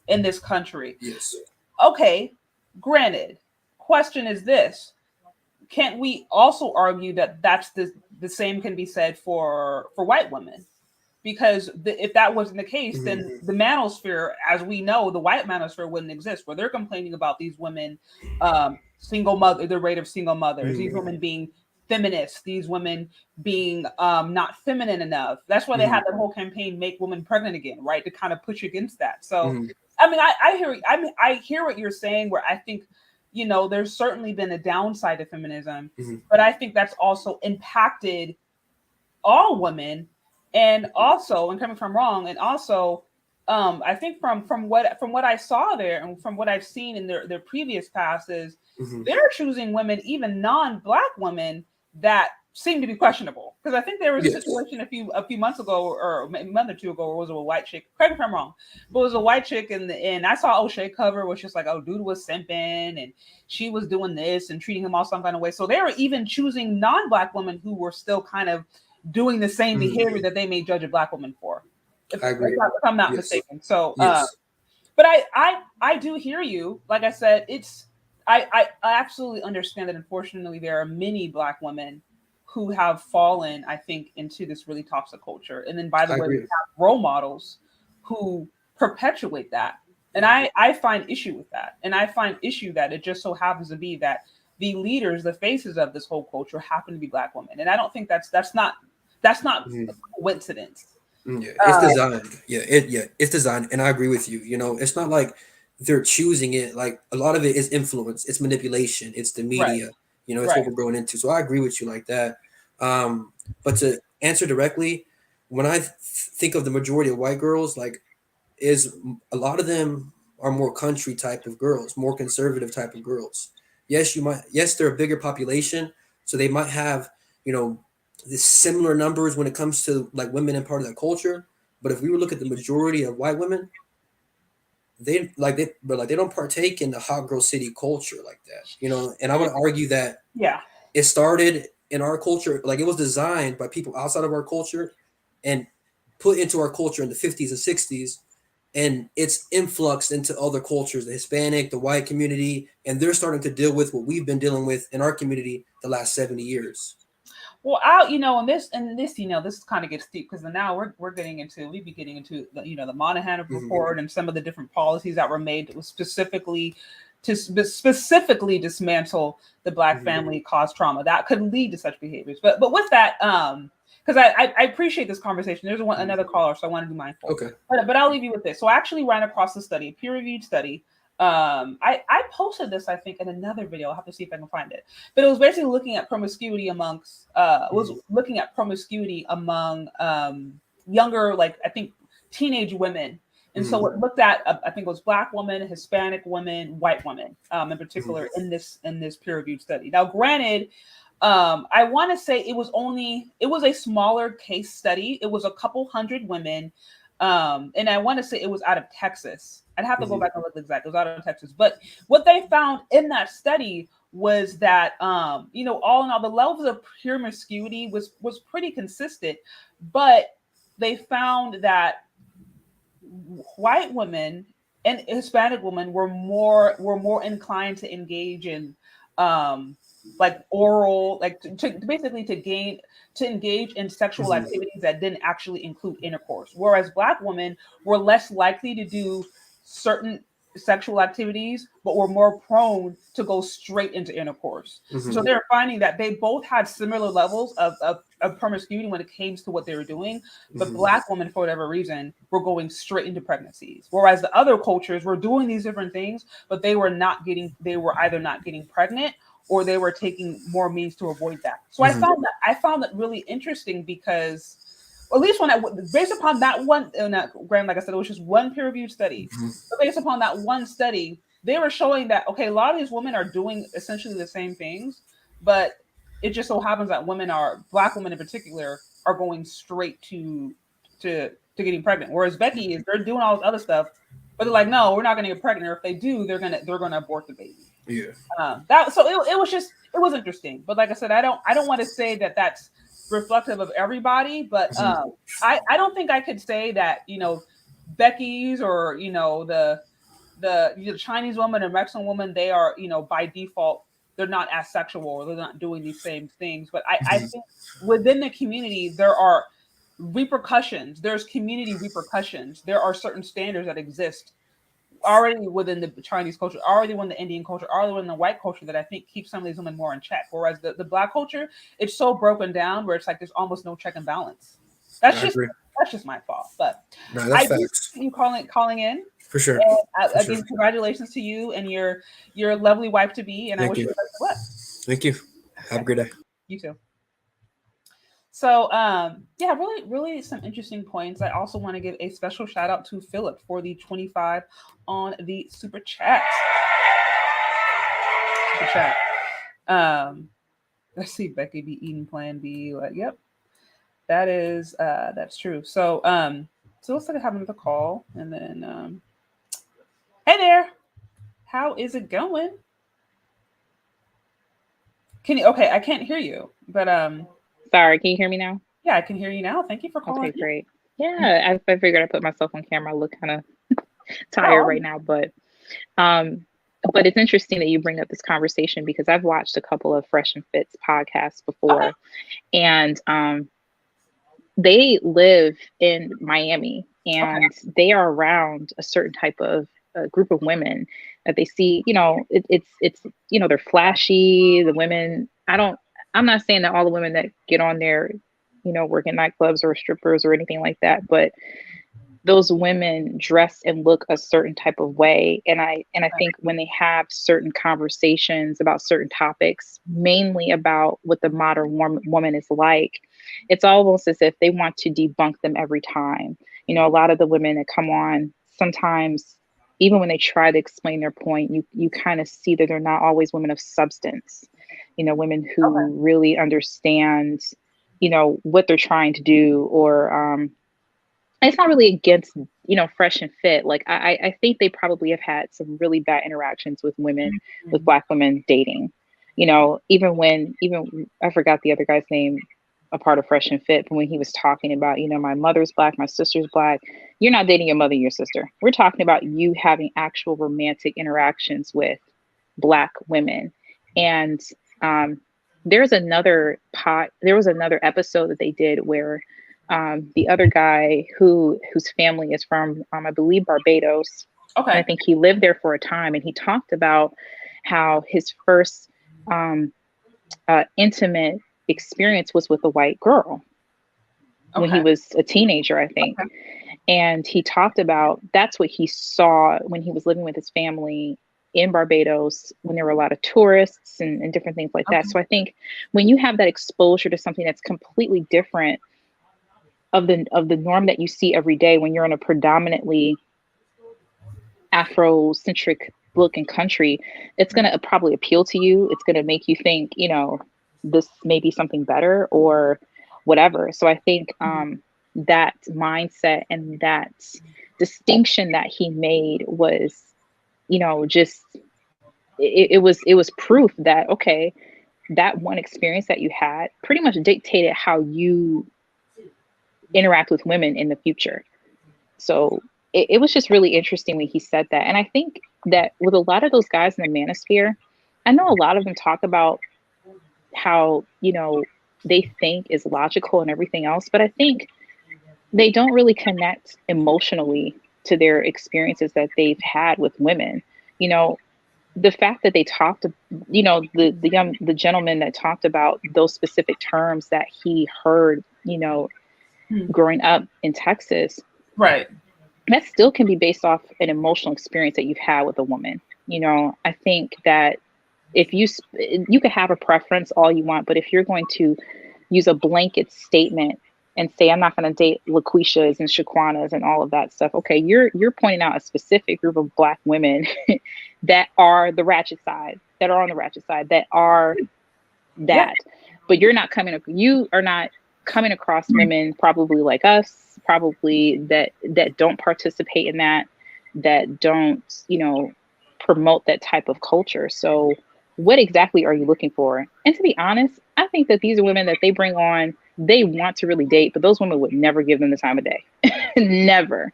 In this country. Yes. Okay, granted. Question is this: can't we also argue that that's the same can be said for white women? Because if that wasn't the case, then the manosphere, as we know, the white manosphere wouldn't exist, where they're complaining about these women, single mother, the rate of single mothers, these women being feminists, these women being not feminine enough. That's why they had that whole campaign, "Make Women Pregnant Again," right, to kind of push against that. So, I mean, I hear what you're saying, where I think, there's certainly been a downside to feminism, but I think that's also impacted all women. And also, and coming from wrong, and also, I think from what I saw there, and from what I've seen in their previous passes, they're choosing women, even non-black women, that seem to be questionable. Because I think there was a situation a few months ago, or a month or two ago, where it was a white chick. Correct me if I'm wrong, but it was a white chick, and I saw O'Shea cover, was just like, oh, dude was simping, and she was doing this and treating him all some kind of way. So they were even choosing non-black women who were still kind of doing the same behavior that they may judge a black woman for. If I'm not mistaken. So, but I do hear you. Like I said, I absolutely understand that. Unfortunately, there are many black women who have fallen, I think, into this really toxic culture. And then, by the way, we have role models who perpetuate that. And I find issue with that. And I find issue that it just so happens to be that the leaders, the faces of this whole culture, happen to be black women. And I don't think that's not a coincidence. Yeah, it's designed. It's designed, and I agree with you. It's not like they're choosing it. Like, a lot of it is influence, it's manipulation, it's the media. It's what we're going into. So I agree with you like that. But to answer directly, when I think of the majority of white girls, like, is a lot of them are more country type of girls, more conservative type of girls. Yes, they're a bigger population, so they might have, the similar numbers when it comes to like women and part of that culture. But if we look at the majority of white women, they don't partake in the hot girl city culture like that, and I would argue that it started in our culture. Like, it was designed by people outside of our culture and put into our culture in the 50s and 60s, and it's influxed into other cultures, the Hispanic, the white community, and they're starting to deal with what we've been dealing with in our community the last 70 years. Well, this kind of gets deep, because now we'd be getting into the Monahan report and some of the different policies that were made that was specifically dismantle the black family cause trauma that could lead to such behaviors. But with that, because I appreciate this conversation. There's another caller, so I want to be mindful. Okay. But I'll leave you with this. So I actually ran across a study, a peer-reviewed study. I posted this, I think, in another video. I'll have to see if I can find it. But it was basically looking at promiscuity among younger, like, I think, teenage women. And so it looked at, I think it was black women, Hispanic women, white women, in particular, in this peer-reviewed study. Now, granted, I want to say it was a smaller case study. It was a couple hundred women. And I want to say it was out of Texas. I'd have to go back and look exact. It was out of Texas. But what they found in that study was that, all in all, the levels of promiscuity was pretty consistent. But they found that white women and Hispanic women were more inclined to engage in like oral, like to engage in sexual activities that didn't actually include intercourse, whereas black women were less likely to do certain sexual activities, but were more prone to go straight into intercourse. So they're finding that they both had similar levels of promiscuity when it came to what they were doing, but black women, for whatever reason, were going straight into pregnancies, whereas the other cultures were doing these different things, but they were either not getting pregnant, or they were taking more means to avoid that. So I found that really interesting because, at least when based upon that one, Graham, like I said, it was just one peer-reviewed study. But based upon that one study, they were showing that, okay, a lot of these women are doing essentially the same things, but it just so happens that Black women in particular, are going straight to getting pregnant. Whereas Becky they're doing all this other stuff, but they're like, no, we're not going to get pregnant. Or if they do, they're gonna abort the baby. Yeah. It was interesting. But like I said, I don't want to say that that's reflective of everybody, but I don't think I could say that, Becky's or the Chinese woman or Mexican woman, they are, by default, they're not as sexual or they're not doing these same things. But I think within the community, there are repercussions. There's community repercussions. There are certain standards that exist already within the Chinese culture, already within the Indian culture, already within the white culture that I think keeps some of these women more in check. Whereas the Black culture, it's so broken down where it's like there's almost no check and balance. That's just my fault. But I do see you calling in. For sure. And, again, congratulations to you and your lovely wife to be. And I wish you the best of luck. Thank you. Have a great day. You too. So, really, really some interesting points. I also want to give a special shout out to Philip for the 25 on the super chat. Let's see, Becky be eating Plan B. Yep, that's true. So, so looks like I have another call, and then, hey there, how is it going? Okay, I can't hear you, but Sorry, can you hear me now? Yeah, I can hear you now. Thank you for calling. Okay, great. Yeah, I figured I'd put myself on camera. I look kind of tired right now, but it's interesting that you bring up this conversation because I've watched a couple of Fresh and Fit's podcasts before, and they live in Miami, and they are around a certain type of group of women that they see. It's they're flashy. The women, I'm not saying that all the women that get on there, work in nightclubs or strippers or anything like that, but those women dress and look a certain type of way. And I think when they have certain conversations about certain topics, mainly about what the modern woman is like, it's almost as if they want to debunk them every time. A lot of the women that come on, sometimes, even when they try to explain their point, you kind of see that they're not always women of substance. Women who really understand, what they're trying to do, or it's not really against, Fresh and Fit. Like I think they probably have had some really bad interactions with women, with Black women dating. Even I forgot the other guy's name, a part of Fresh and Fit, but when he was talking about, my mother's Black, my sister's Black, you're not dating your mother and your sister. We're talking about you having actual romantic interactions with Black women. And there was another episode that they did where the other guy whose family is from I believe Barbados. Okay. And I think he lived there for a time, and he talked about how his first intimate experience was with a white girl when he was a teenager, I think. Okay. And he talked about that's what he saw when he was living with his family in Barbados, when there were a lot of tourists and different things like that. So I think when you have that exposure to something that's completely different of the norm that you see every day, when you're in a predominantly Afrocentric looking country, it's going to probably appeal to you. It's going to make you think, this may be something better or whatever. So I think that mindset and that distinction that he made was, just it was proof that, okay, that one experience that you had pretty much dictated how you interact with women in the future. So it was just really interesting when he said that. And I think that with a lot of those guys in the manosphere, I know a lot of them talk about how, they think is logical and everything else, but I think they don't really connect emotionally to their experiences that they've had with women. The fact that they talked, the gentleman that talked about those specific terms that he heard, growing up in Texas, right? That still can be based off an emotional experience that you've had with a woman. I think that if you could have a preference all you want, but if you're going to use a blanket statement and say, I'm not going to date LaQuishas and Shaquanas and all of that stuff. Okay, you're pointing out a specific group of Black women that are the ratchet side, that are on the ratchet side, that are that. But you are not coming across women probably like us, probably that don't participate in that don't, promote that type of culture. So what exactly are you looking for? And to be honest, I think that these are women that they bring on, they want to really date, but those women would never give them the time of day. Never.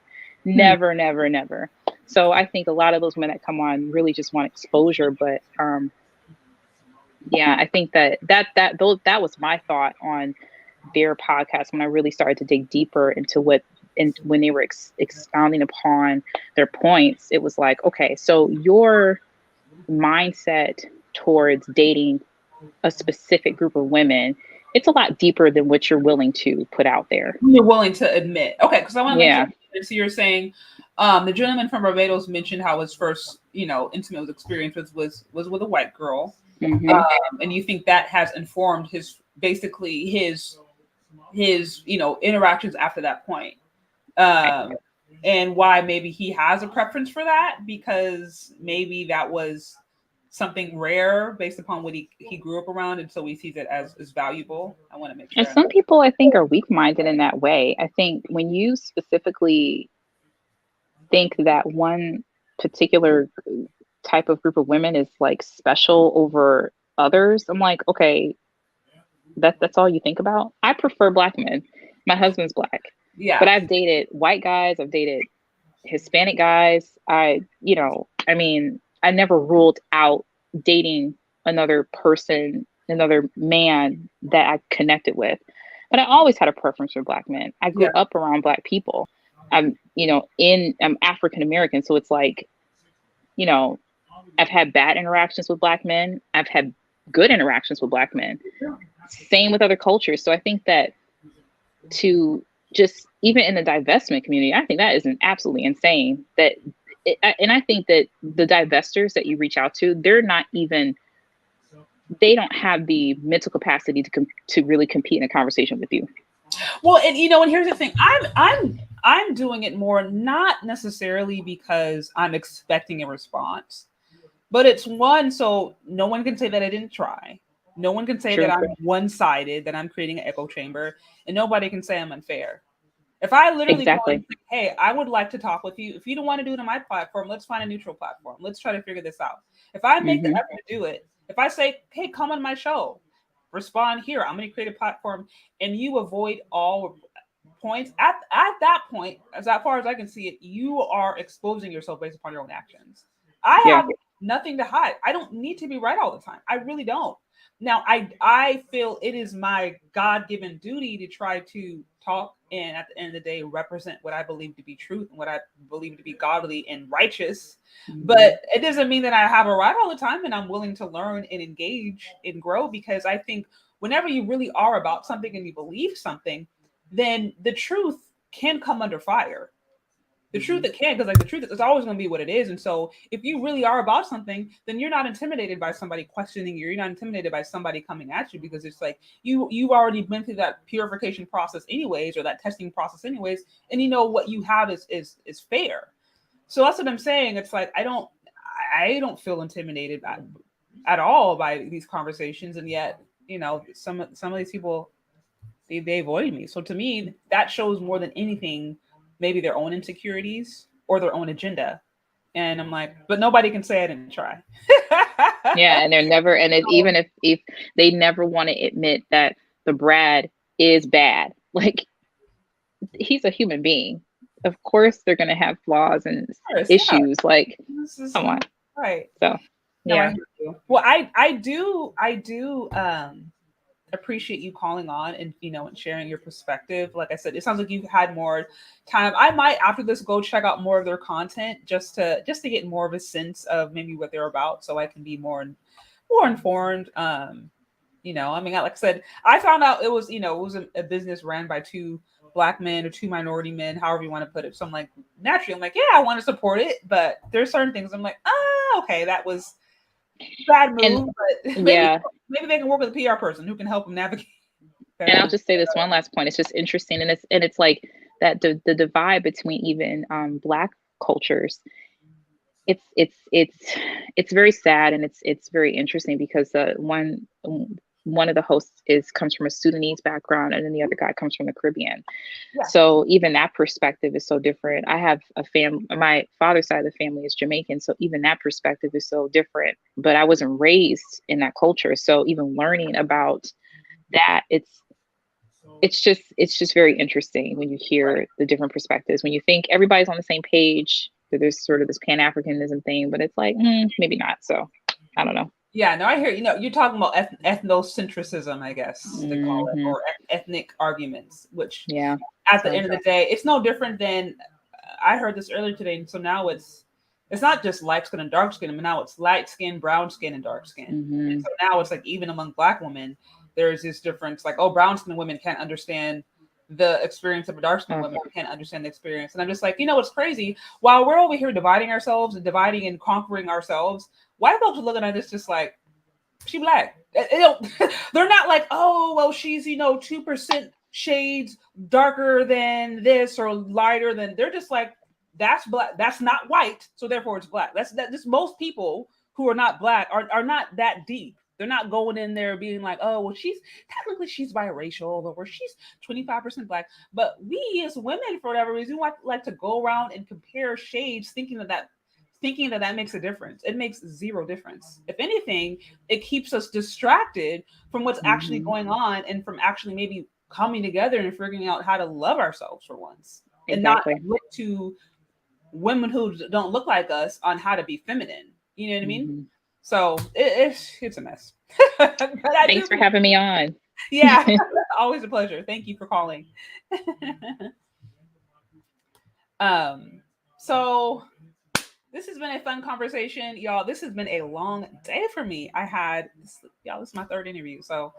So I think a lot of those women that come on really just want exposure. But yeah, I think that was my thought on their podcast when I really started to dig deeper into when they were expounding upon their points. It was like, okay, so your mindset towards dating a specific group of women, it's a lot deeper than what you're willing to put out there. You're willing to admit. Okay, because I want to make sure. So you're saying the gentleman from Barbados mentioned how his first, intimate experience was with a white girl. Mm-hmm. And you think that has informed his interactions after that point. And why maybe he has a preference for that, because maybe that was something rare based upon what he grew up around, and so he sees it as valuable. I want to make sure. And some people, I think, are weak-minded in that way. I think when you specifically think that one particular type of group of women is like special over others, I'm like, okay, that's all you think about? I prefer Black men. My husband's Black. Yeah. But I've dated white guys, I've dated Hispanic guys. I never ruled out dating another person, another man that I connected with. But I always had a preference for Black men. I grew up around Black people. I'm African American, so it's like, I've had bad interactions with Black men. I've had good interactions with Black men. Same with other cultures. So I think that to just, even in the divestment community, I think that is absolutely insane. And I think that the divestors that you reach out to, they don't have the mental capacity to really compete in a conversation with you. Well, and and here's the thing, I'm doing it more, not necessarily because I'm expecting a response, but it's one, so no one can say that I didn't try. No one can say that I'm one-sided, that I'm creating an echo chamber, and nobody can say I'm unfair. If I literally go and say, hey, I would like to talk with you. If you don't want to do it on my platform, let's find a neutral platform. Let's try to figure this out. If I make the effort to do it, if I say, hey, come on my show, respond here, I'm going to create a platform, and you avoid all points, at that point, as far as I can see it, you are exposing yourself based upon your own actions. I have nothing to hide. I don't need to be right all the time. I really don't. Now, I feel it is my God-given duty to try to talk and at the end of the day represent what I believe to be truth and what I believe to be godly and righteous. But it doesn't mean that I have a right all the time, and I'm willing to learn and engage and grow, because I think whenever you really are about something and you believe something, then the truth can come under fire. The truth, it can, because the truth is always going to be what it is. And so if you really are about something, then you're not intimidated by somebody questioning you. You're not intimidated by somebody coming at you, because it's like you've already been through that purification process anyways, or that testing process anyways, and what you have is fair. So that's what I'm saying. It's like I don't feel intimidated at all by these conversations, and yet some of these people they avoid me. So to me, that shows more than anything maybe their own insecurities or their own agenda. And I'm like, but nobody can say I didn't try. Yeah, and they're never, and even if they never want to admit that the Brad is bad, like, he's a human being. Of course they're going to have flaws and issues. Like, come on. Right. So, yeah. No, well, I do appreciate you calling on and and sharing your perspective. Like I said, it sounds like you've had more time. I might after this go check out more of their content just to get more of a sense of maybe what they're about, so I can be more informed. I mean, like I said, I found out it was a business ran by two Black men or two minority men, however you want to put it. So I'm like, naturally, I'm like, yeah, I want to support it, but there's certain things I'm like, okay, that was bad move, And but yeah, maybe they can work with a PR person who can help them navigate. and I'll just say this one last point. It's just interesting, and it's like that the divide between even Black cultures. It's very sad, and it's very interesting because one of the hosts comes from a Sudanese background, and then the other guy comes from the Caribbean. Yeah. So even that perspective is so different. I have my father's side of the family is Jamaican, so even that perspective is so different. But I wasn't raised in that culture, so even learning about that, it's just very interesting when you hear the different perspectives. When you think everybody's on the same page, that there's sort of this Pan-Africanism thing, but it's like maybe not. So I don't know. Yeah, no, I hear you're talking about ethnocentrism, I guess they call it, or ethnic arguments, which at the end of the day, it's no different than I heard this earlier today. So now it's not just light skin and dark skin, but now it's light skin, brown skin, and dark skin. And so now it's like even among Black women, there's this difference. Like, oh, brown skin women can't understand the experience of a dark skin woman, can't understand the experience. And I'm just like, it's crazy. While we're over here dividing ourselves and dividing and conquering ourselves, white folks are looking at this just like, she Black. They're not like, oh, well, she's 2% shades darker than this or lighter than. They're just like, that's Black. That's not white, so therefore it's Black. Just most people who are not Black are not that deep. They're not going in there being like, oh, well, she's biracial, or she's 25% Black. But we as women, for whatever reason, like to go around and compare shades, thinking that makes a difference. It makes zero difference. If anything, it keeps us distracted from what's actually going on and from actually maybe coming together and figuring out how to love ourselves for once, and not look to women who don't look like us on how to be feminine. You know what I mean? So it's a mess. Thanks for having me on. Yeah, always a pleasure. Thank you for calling. So this has been a fun conversation, y'all. This has been a long day for me. This is my third interview. So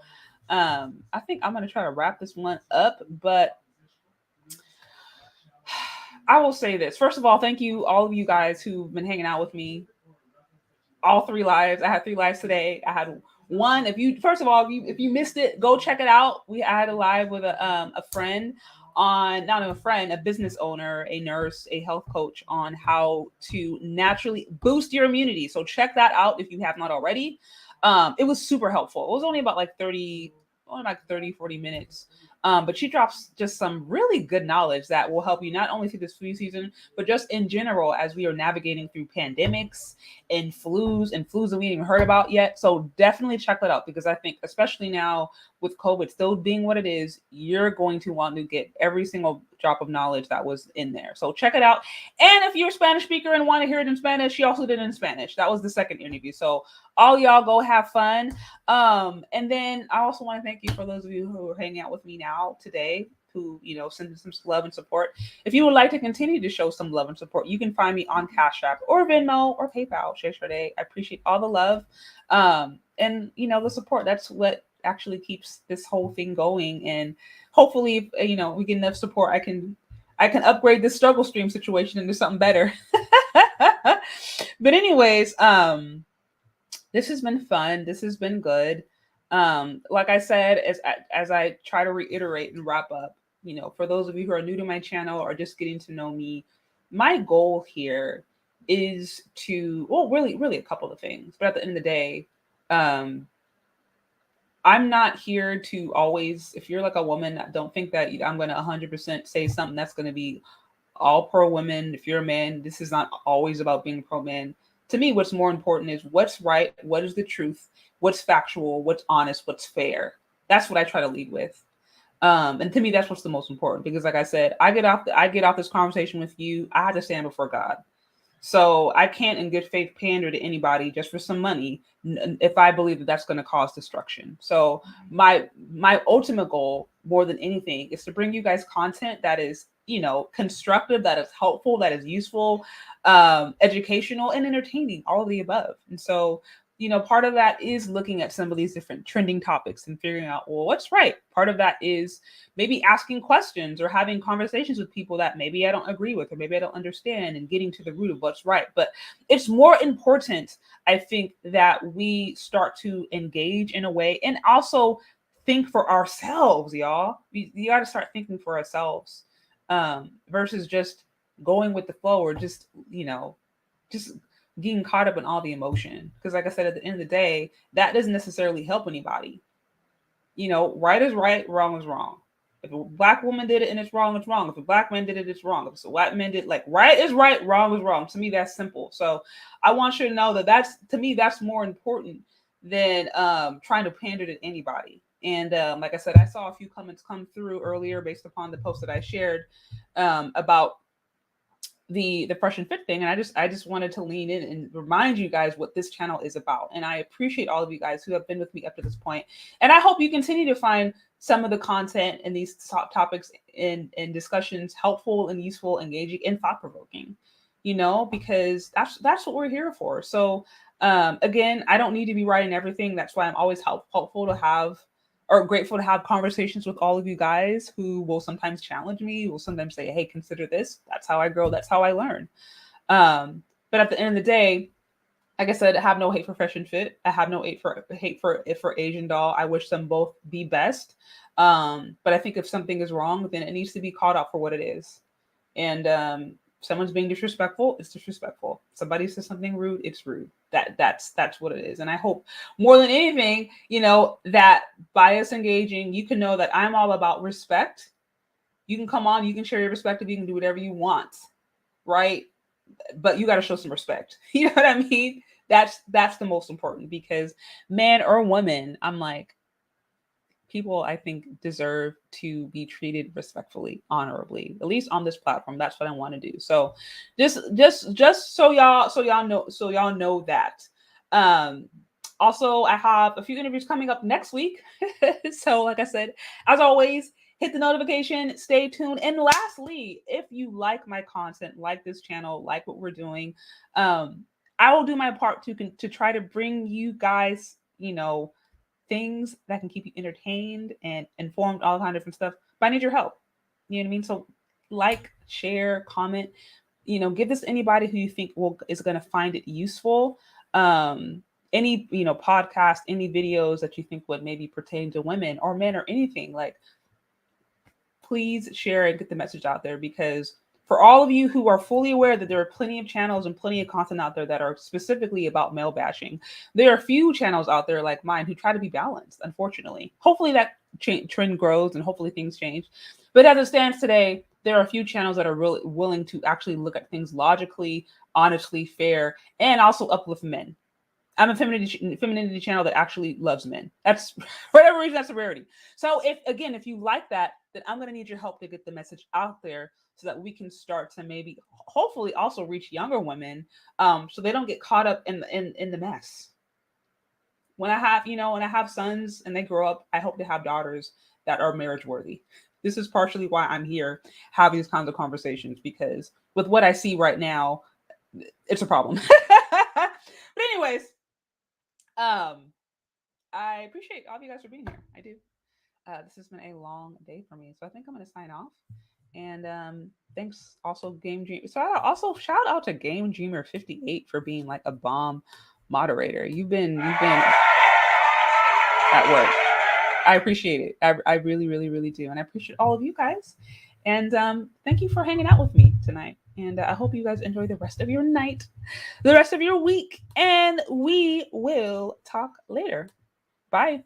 I think I'm gonna try to wrap this one up, but I will say this. First of all, thank you, all of you guys who've been hanging out with me. All 3 lives. I had 3 lives today. I had one. If you missed it, go check it out. I had a live with a friend a business owner, a nurse, a health coach, on how to naturally boost your immunity. So check that out if you have not already. It was super helpful. It was only about 30, 40 minutes. But she drops just some really good knowledge that will help you not only through this flu season, but just in general as we are navigating through pandemics and flus that we haven't even heard about yet. So definitely check that out, because I think especially now with COVID still being what it is, you're going to want to get every single drop of knowledge that was in there. So check it out. And if you're a Spanish speaker and want to hear it in Spanish, she also did it in Spanish. That was the second interview. So all y'all go have fun. And then I also want to thank you for those of you who are hanging out with me now today, who, send some love and support. If you would like to continue to show some love and support, you can find me on CASHAPP or Venmo or PayPal, ChezCharde. I appreciate all the love. And the support. That's what actually keeps this whole thing going. And hopefully, we get enough support, I can upgrade this struggle stream situation into something better. But anyways, this has been fun. This has been good. Like I said, as I try to reiterate and wrap up, for those of you who are new to my channel or just getting to know me, my goal here is to, really a couple of things. But at the end of the day, I'm not here to always, if you're like a woman, don't think that I'm going to 100% say something that's going to be all pro women. If you're a man, this is not always about being pro man. To me, what's more important is what's right, what is the truth, what's factual, what's honest, what's fair. That's what I try to lead with. And to me, that's what's the most important, because like I said, I get off this conversation with you, I have to stand before God. So I can't in good faith pander to anybody just for some money if I believe that that's going to cause destruction. So my ultimate goal, more than anything, is to bring you guys content that is, constructive, that is helpful, that is useful, educational, and entertaining, all of the above. And so you know, part of that is looking at some of these different trending topics and figuring out, well, what's right. Part of that is maybe asking questions or having conversations with people that maybe I don't agree with or maybe I don't understand, and getting to the root of what's right. But it's more important, I think, that we start to engage in a way and also think for ourselves, y'all. You got to start thinking for ourselves, versus just going with the flow, or just, you know, just getting caught up in all the emotion. Because like I said, at the end of the day, that doesn't necessarily help anybody. You know, right is right, wrong is wrong. If a black woman did it and it's wrong, it's wrong. If a black man did it, it's wrong. If a white man did, like, right is right, wrong is wrong. To me, that's simple. So I want you to know that to me, that's more important than trying to pander to anybody. And like I said, I saw a few comments come through earlier based upon the post that I shared about the fresh and fit thing, and I just wanted to lean in and remind you guys what this channel is about. And I appreciate all of you guys who have been with me up to this point, and I hope you continue to find some of the content and these top topics and discussions helpful and useful, engaging, and thought-provoking, you know, because that's what we're here for. So again, I don't need to be writing everything. That's why I'm always helpful to have, or grateful to have, conversations with all of you guys who will sometimes challenge me, will sometimes say, hey, consider this. That's how I grow. That's how I learn. But at the end of the day, like I said, I have no hate for Fresh and Fit. I have no hate for Asian Doll. I wish them both the best. But I think if something is wrong, then it needs to be called out for what it is. And someone's being disrespectful, it's disrespectful. Somebody says something rude, it's rude. That's what it is. And I hope more than anything, you know, that by us engaging, you can know that I'm all about respect. You can come on, you can share your perspective, you can do whatever you want, right? But you got to show some respect. You know what I mean? That's the most important, because man or woman, I'm like, people, I think, deserve to be treated respectfully, honorably, at least on this platform. That's what I want to do. So just so y'all know that. Also, I have a few interviews coming up next week. So like I said, as always, hit the notification, stay tuned. And lastly, if you like my content, like this channel, like what we're doing, I will do my part to try to bring you guys, you know, things that can keep you entertained and informed, all kind of different stuff. But I need your help. You know what I mean? So like, share, comment, you know, give this to anybody who you think is going to find it useful. Any, you know, podcast, any videos that you think would maybe pertain to women or men or anything, like, please share and get the message out there. Because for all of you who are fully aware that there are plenty of channels and plenty of content out there that are specifically about male bashing, there are a few channels out there like mine who try to be balanced, unfortunately. Hopefully that trend grows and hopefully things change. But as it stands today, there are a few channels that are really willing to actually look at things logically, honestly, fair, and also uplift men. I'm a femininity channel that actually loves men. That's, for whatever reason, that's a rarity. So if you like that, then I'm going to need your help to get the message out there, so that we can start to maybe, hopefully, also reach younger women, so they don't get caught up in the mess. When I have sons and they grow up, I hope to have daughters that are marriage worthy. This is partially why I'm here having these kinds of conversations, because with what I see right now, it's a problem. But anyways, I appreciate all of you guys for being here. I do. This has been a long day for me, so I think I'm going to sign off. And thanks also Game Dream. So also shout out to Game Dreamer 58 for being like a bomb moderator. You've been at work. I appreciate it. I really, really, really do. And I appreciate all of you guys. And thank you for hanging out with me tonight. And I hope you guys enjoy the rest of your night, the rest of your week, and we will talk later. Bye.